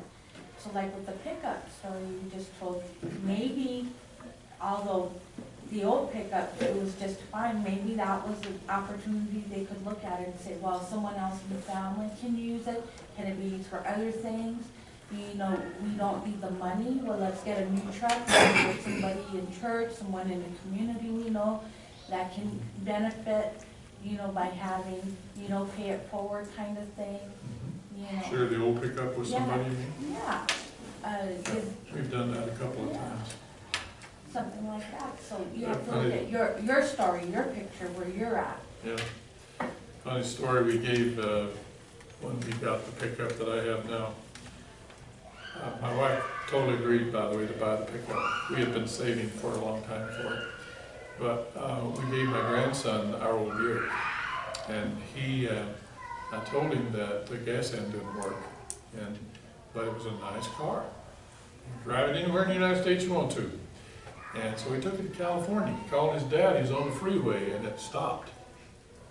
So like with the pickup story you just told, maybe, although the old pickup, it was just fine, maybe that was an opportunity they could look at it and say, well, someone else in the family can use it, can it be used for other things? You know, we don't need the money, well, let's get a new truck, maybe with somebody in church, someone in the community we know that can benefit, you know, by having, you know, pay it forward kind of thing, you know. Share the old pickup with somebody, you mean? Yeah, give We've done that a couple of times. something like that, so you have to look at your story, your picture, where you're at. Yeah. Funny story we gave when we got the pickup that I have now. My wife totally agreed, by the way, to buy the pickup. We had been saving for a long time for it. But we gave my grandson our old Buick. And I told him that the gas end didn't work, but it was a nice car. Drive it anywhere in the United States you want to. And so he took it to California. He called his dad, he was on the freeway, and it stopped.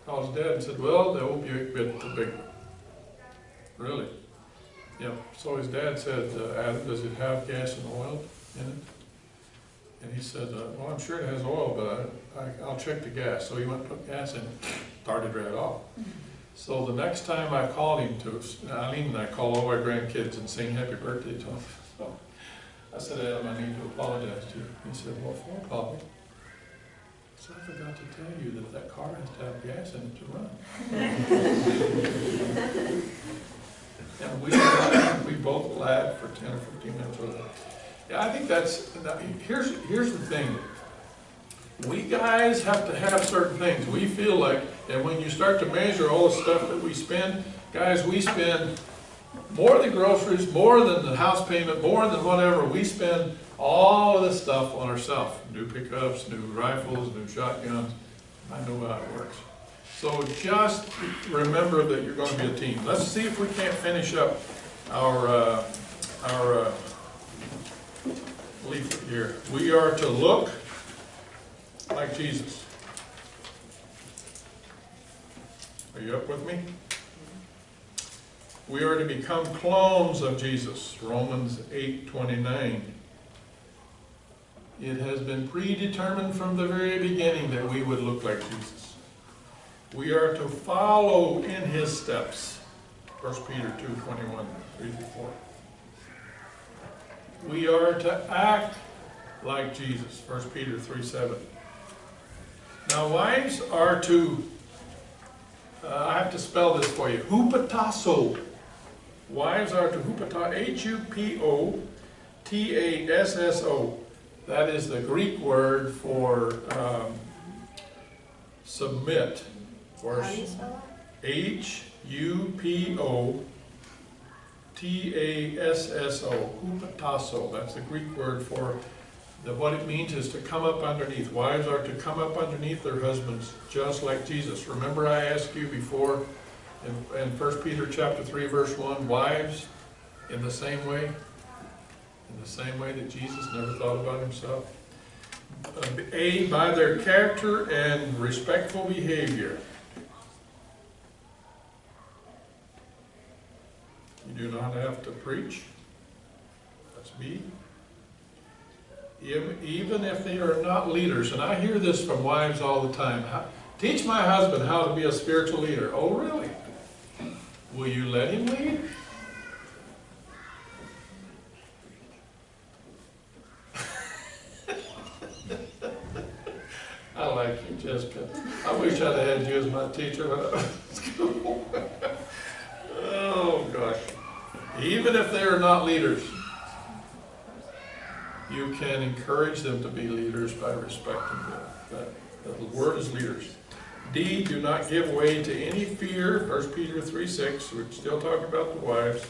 Called his dad and said, well, the old Buick bit the big one. Really? Yeah. So his dad said, Adam, does it have gas and oil in it? And he said, well, I'm sure it has oil, but I'll check the gas. So he went and put gas in it, started right off. So the next time I called him Eileen and I call all our grandkids and sing happy birthday to them. So I said, Adam, I need to apologize to you. He said, what for, Bobby? So I forgot to tell you that car has to have gas in it to run. And we both laughed for 10 or 15 minutes with it. Yeah, I think here's the thing. We guys have to have certain things. We feel like, and when you start to measure all the stuff that we spend, guys, we spend more than groceries, more than the house payment, more than whatever. We spend all of this stuff on ourselves. New pickups, new rifles, new shotguns. I know how it works. So just remember that you're going to be a team. Let's see if we can't finish up our leaflet here. We are to look like Jesus. Are you up with me? We are to become clones of Jesus. Romans 8:29. It has been predetermined from the very beginning that we would look like Jesus. We are to follow in his steps. 1 Peter 2:21, 3-4. We are to act like Jesus. 1 Peter 3:7. Now wives are to, I have to spell this for you, hupotasso. Wives are to hupotasso, H-U-P-O-T-A-S-S-O. That is the Greek word for submit. Or How do you spell that? H-U-P-O-T-A-S-S-O. Hupotasso. That's the Greek word for what it means is to come up underneath. Wives are to come up underneath their husbands, just like Jesus. Remember I asked you before in 1 Peter chapter 3, verse 1, wives, in the same way that Jesus never thought about himself. By their character and respectful behavior. You do not have to preach. That's B. Even if they are not leaders, and I hear this from wives all the time. Teach my husband how to be a spiritual leader. Oh, really? Will you let him lead? I like you, Jessica. I wish I'd had you as my teacher when I was in school. Oh, gosh. Even if they are not leaders, you can encourage them to be leaders by respecting them. The word is leaders. D, do not give way to any fear. 1 Peter 3:6. We're still talking about the wives.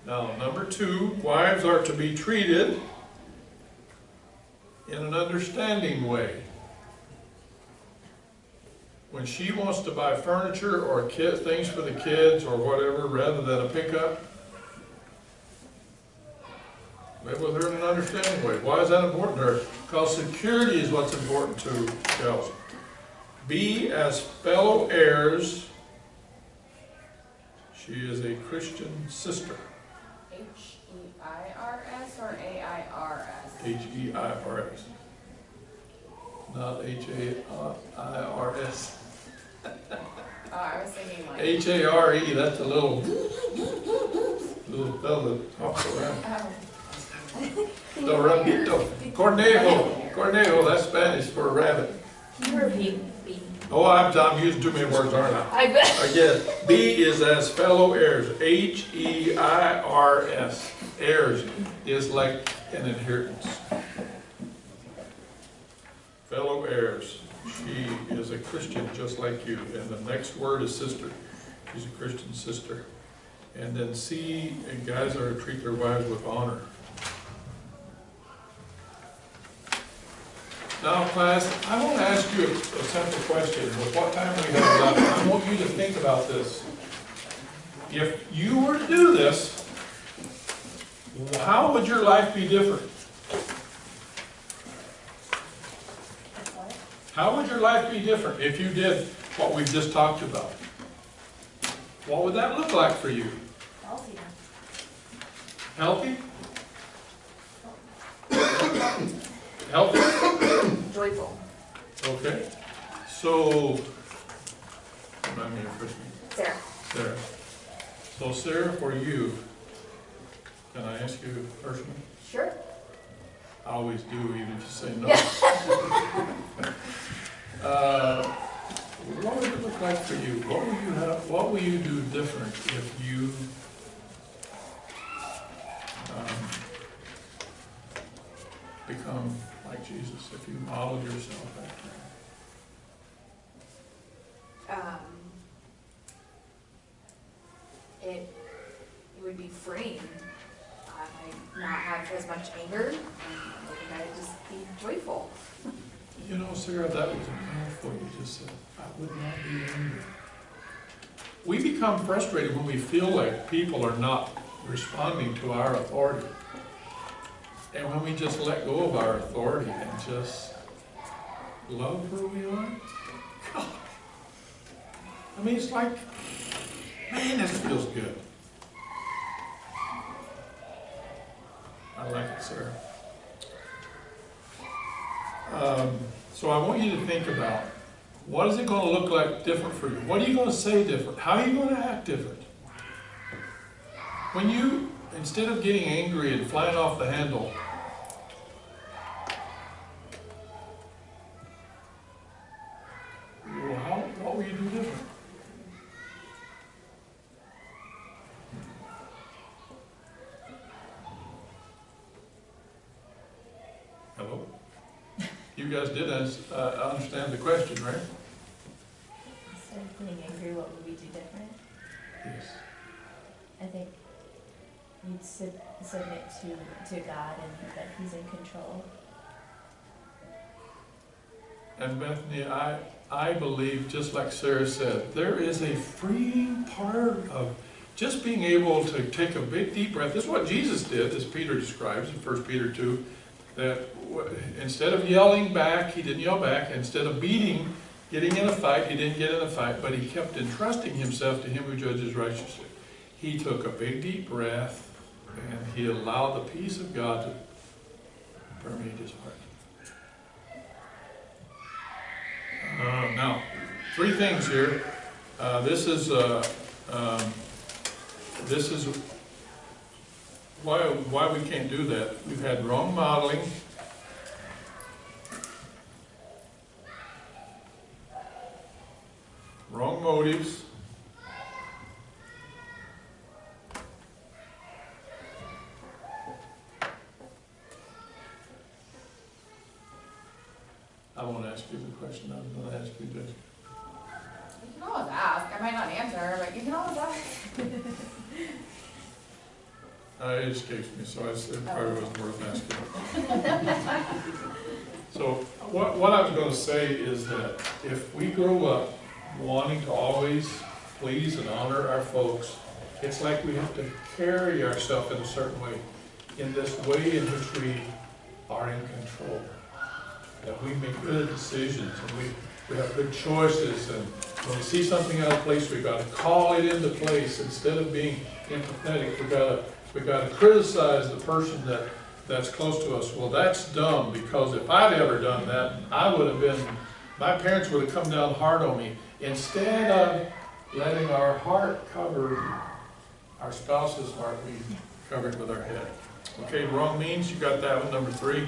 Now, number 2, wives are to be treated in an understanding way. When she wants to buy furniture or things for the kids or whatever, rather than a pickup, live with her in an understanding way. Why is that important to her? Because security is what's important to Chelsea. Be as fellow heirs. She is a Christian sister. H-E-I-R-S or A-I-R-S? H-E-I-R-S. Not H-A-I-R-S. Oh, I was thinking like. H-A-R-E, that's a little fellow that hops around. Oh. The rabito. Cornejo, that's Spanish for a rabbit. Can you repeat? Oh, I'm using too many words, aren't I? I bet. Again, B is as fellow heirs. H-E-I-R-S. Heirs is like an inheritance. Fellow heirs. She is a Christian just like you. And the next word is sister. She's a Christian sister. And then C, and guys are to treat their wives with honor. Now, class, I want to ask you a simple question. With what time we have left, I want you to think about this. If you were to do this, how would your life be different? How would your life be different if you did what we've just talked about? What would that look like for you? Healthy? Healthy? Joyful. Okay. So, remind me of first name. Sarah. Sarah. So Sarah, for you, can I ask you personally? Sure. I always do, even if you say no. What would it look like for you? What will you do different if you become like Jesus, if you modeled yourself after him? It would be freeing. I not have as much anger, and I'd just be joyful. You know, Sarah, that was a mouthful you just said. I would not be angry. We become frustrated when we feel like people are not responding to our authority. And when we just let go of our authority and just love who we are, God. I mean, it's like, man, this feels good. I like it, Sarah. So I want you to think about, what is it going to look like different for you? What are you going to say different? How are you going to act different? When you, instead of getting angry and flying off the handle, what will you do different? Hello? You guys did understand the question, right? Instead of getting angry, what would we do different? Yes. I think you'd submit to God and that He's in control. And Bethany, I believe, just like Sarah said, there is a freeing part of just being able to take a big deep breath. This is what Jesus did, as Peter describes in 1 Peter 2, that instead of yelling back, he didn't yell back. Instead of getting in a fight, he didn't get in a fight, but he kept entrusting himself to him who judges righteously. He took a big deep breath, and he allowed the peace of God to permeate his heart. Now, three things here. This is why we can't do that. We've had wrong modeling. Wrong motives. I won't ask you the question I was going to ask you, Jessica. You can always ask. I might not answer, but you can always ask. It escapes me, so it probably wasn't worth asking. So what I was gonna say is that if we grow up wanting to always please and honor our folks, it's like we have to carry ourselves in a certain way, in this way in which we are in control. That we make good decisions and we have good choices, and when we see something out of place, we've got to call it into place instead of being empathetic. We got to criticize the person that's close to us. Well, that's dumb, because if I'd ever done that, my parents would have come down hard on me. Instead of letting our heart cover, our spouse's heart be covered with our head. Okay, wrong means, you got that one, number 3.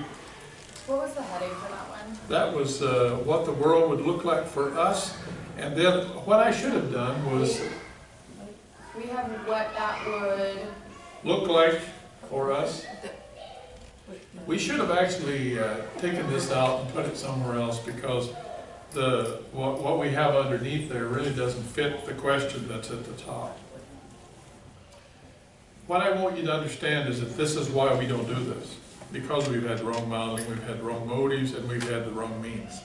What was the heading for that one? That was what the world would look like for us. And then what I should have done was We have what that would, look like for us. We should have actually taken this out and put it somewhere else, because what we have underneath there really doesn't fit the question that's at the top. What I want you to understand is that this is why we don't do this. Because we've had wrong modeling, we've had wrong motives, and we've had the wrong means.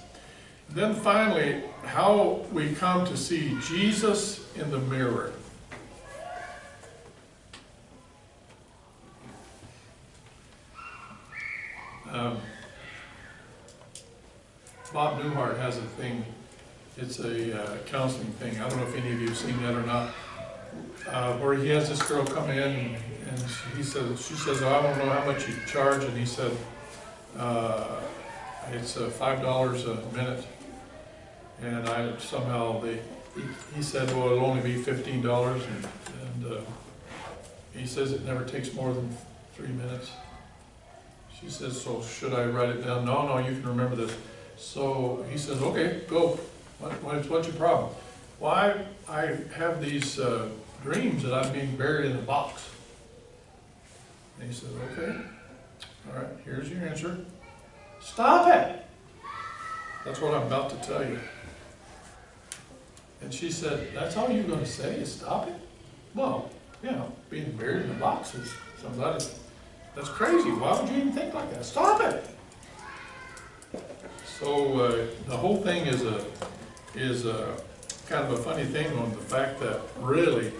Then finally, how we come to see Jesus in the mirror. Bob Newhart has a thing, it's a counseling thing, I don't know if any of you have seen that or not, where he has this girl come in and she says, oh, I don't know how much you charge, and he said, it's $5 a minute, and he said, well, it'll only be $15, and he says it never takes more than 3 minutes. She says, so should I write it down? No, you can remember this. So he says, okay, go. What's your problem? Well, I have these dreams that I'm being buried in a box. And he says, okay, all right, here's your answer. Stop it! That's what I'm about to tell you. And she said, that's all you're going to say is stop it? Well, being buried in a box is somebody, that's crazy. Why would you even think like that? Stop it! So the whole thing is a kind of a funny thing on the fact that really,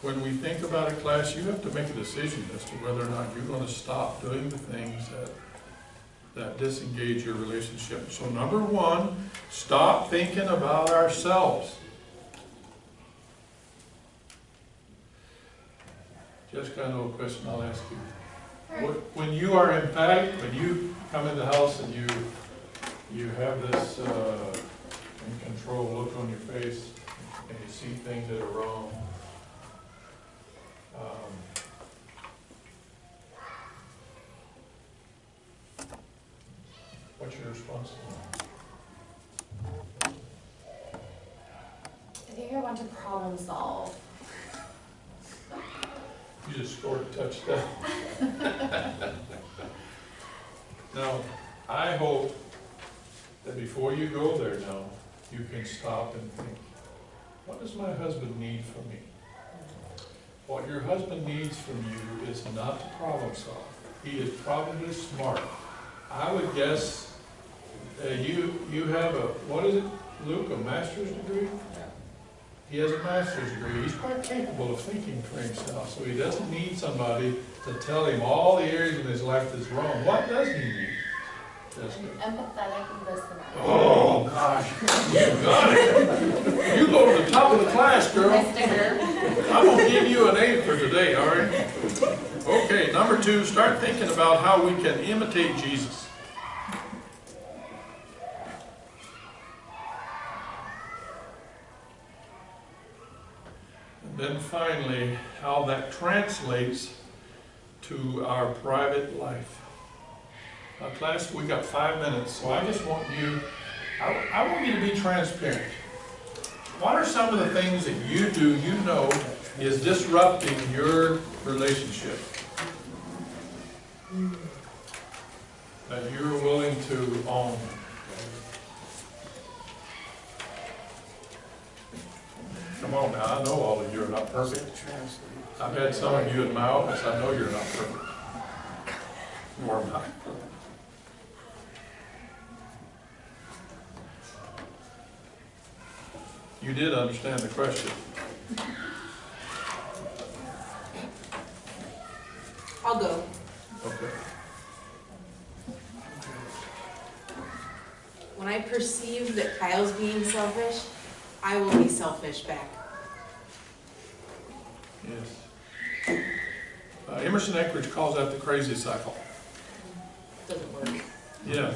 when we think about a class, you have to make a decision as to whether or not you're going to stop doing the things that disengage your relationship. So number 1, stop thinking about ourselves. Jessica, I know a question I'll ask you. When you are emphatic, when you come in the house and you have this in control look on your face and you see things that are wrong, what's your response to that? I think I want to problem solve. You just scored a touchdown. Now, I hope that before you go there now, you can stop and think, what does my husband need from me? What your husband needs from you is not to problem solve. He is probably smart. I would guess you have what is it, Luke, a master's degree? He has a master's degree. He's quite capable of thinking for himself, so he doesn't need somebody to tell him all the areas in his life that's wrong. What does he need? Jessica? Empathetic listener. Oh, gosh. You got it. You go to the top of the class, girl. My sticker. I'm going to give you an A for today, all right? Okay, number 2, start thinking about how we can imitate Jesus. Then finally, how that translates to our private life. Now, class, we got 5 minutes, so I just want you, I want you to be transparent. What are some of the things that you do, you know, is disrupting your relationship? That you're willing to own. Come come on now, I know all of you are not perfect. I've had some of you in my office, I know you're not perfect. Nor am I. You did understand the question. I'll go. Okay. When I perceive that Kyle's being selfish, I will be selfish back. Yes. Emerson Eckridge calls that the crazy cycle. Doesn't work. Yeah,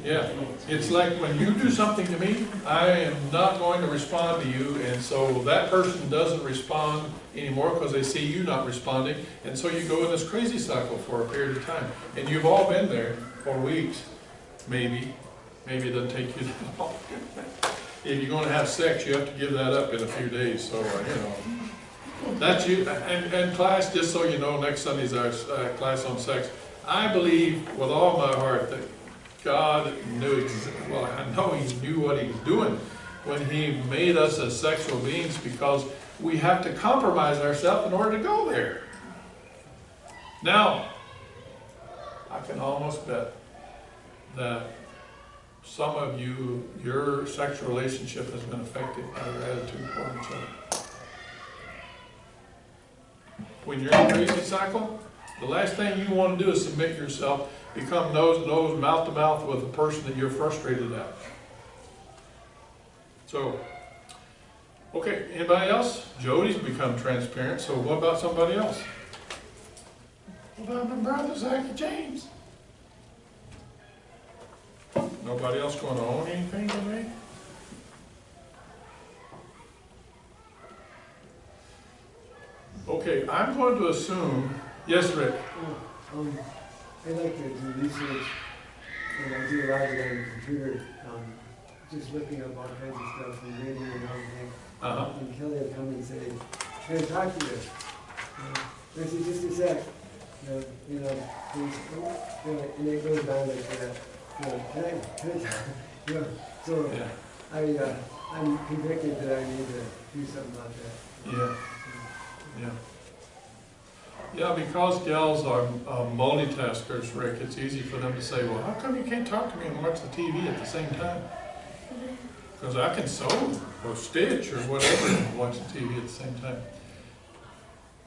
yeah. It's like when you do something to me, I am not going to respond to you, and so that person doesn't respond anymore because they see you not responding, and so you go in this crazy cycle for a period of time. And you've all been there for weeks, maybe. Maybe it doesn't take you that long. If you're going to have sex, you have to give that up in a few days, so, you know. That's you, and class, just so you know, next Sunday's our class on sex. I believe with all my heart that God knew, well, I know He knew what He was doing when He made us as sexual beings, because we have to compromise ourselves in order to go there. Now, I can almost bet that some of you, your sexual relationship has been affected by your attitude toward each other. When you're in a crazy cycle, the last thing you want to do is submit yourself, become nose to nose, mouth to mouth with the person that you're frustrated at. So, okay, anybody else? Jody's become transparent, so what about somebody else? What about my brother, Zach and James? Nobody else going to own anything to me? Okay, I'm going to assume, yes, Rick? I like to do research, and I do a lot of it on the computer, just looking up all kinds of stuff and reading and everything. And Kelly will come and say, "Can I talk to you?" I say, "Just a sec." Please, and it goes down like that. Can I talk? So Yeah. I'm convicted that I need to do something about that. Yeah. Yeah. Yeah, because gals are multitaskers, Rick, it's easy for them to say, well, how come you can't talk to me and watch the TV at the same time? Because I can sew or stitch or whatever and watch the TV at the same time.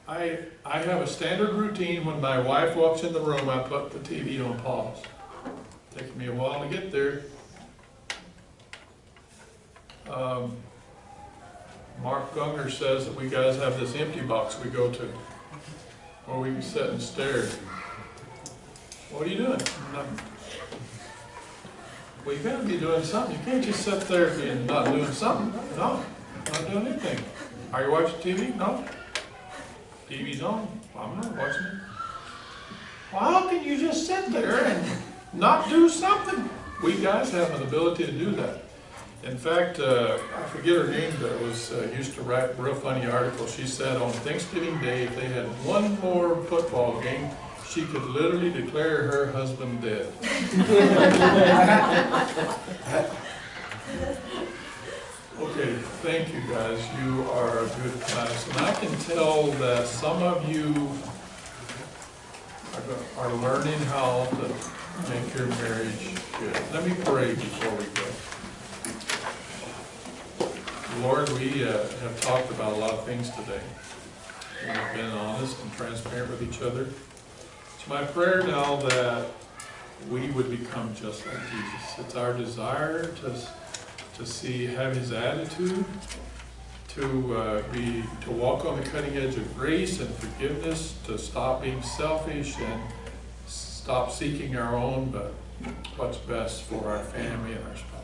I have a standard routine. When my wife walks in the room, I put the TV on pause. Takes me a while to get there. Mark Gungor says that we guys have this empty box we go to, where we can sit and stare. What are you doing? Nothing. Well, you gotta be doing something. You can't just sit there and not doing something. No, not doing anything. Are you watching TV? No. TV's on. I'm not watching it. Well, how can you just sit there and not do something? We guys have an ability to do that. In fact, I forget her name, but was used to write a real funny article. She said on Thanksgiving Day, if they had one more football game, she could literally declare her husband dead. Okay, thank you guys. You are a good class. And I can tell that some of you are learning how to make your marriage good. Let me pray before we go. Lord, we have talked about a lot of things today. We've been honest and transparent with each other. It's my prayer now that we would become just like Jesus. It's our desire to have His attitude, to walk on the cutting edge of grace and forgiveness, to stop being selfish and stop seeking our own, but what's best for our family and our spouse.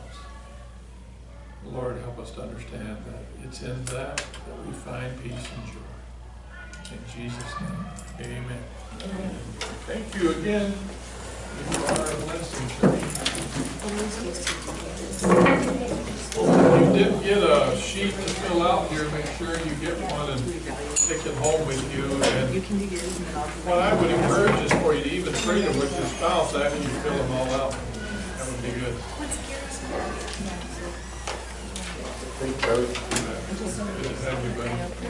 Lord, help us to understand that it's in that we find peace and joy. In Jesus' name, amen. Amen. Thank you again. You are a blessing to me. If you didn't get a sheet to fill out here, make sure you get one and take it home with you. And what I would encourage is for you to even trade them with your spouse after you fill them all out. That would be good. Thank you, Tyler. Until somebody Good to have you, buddy.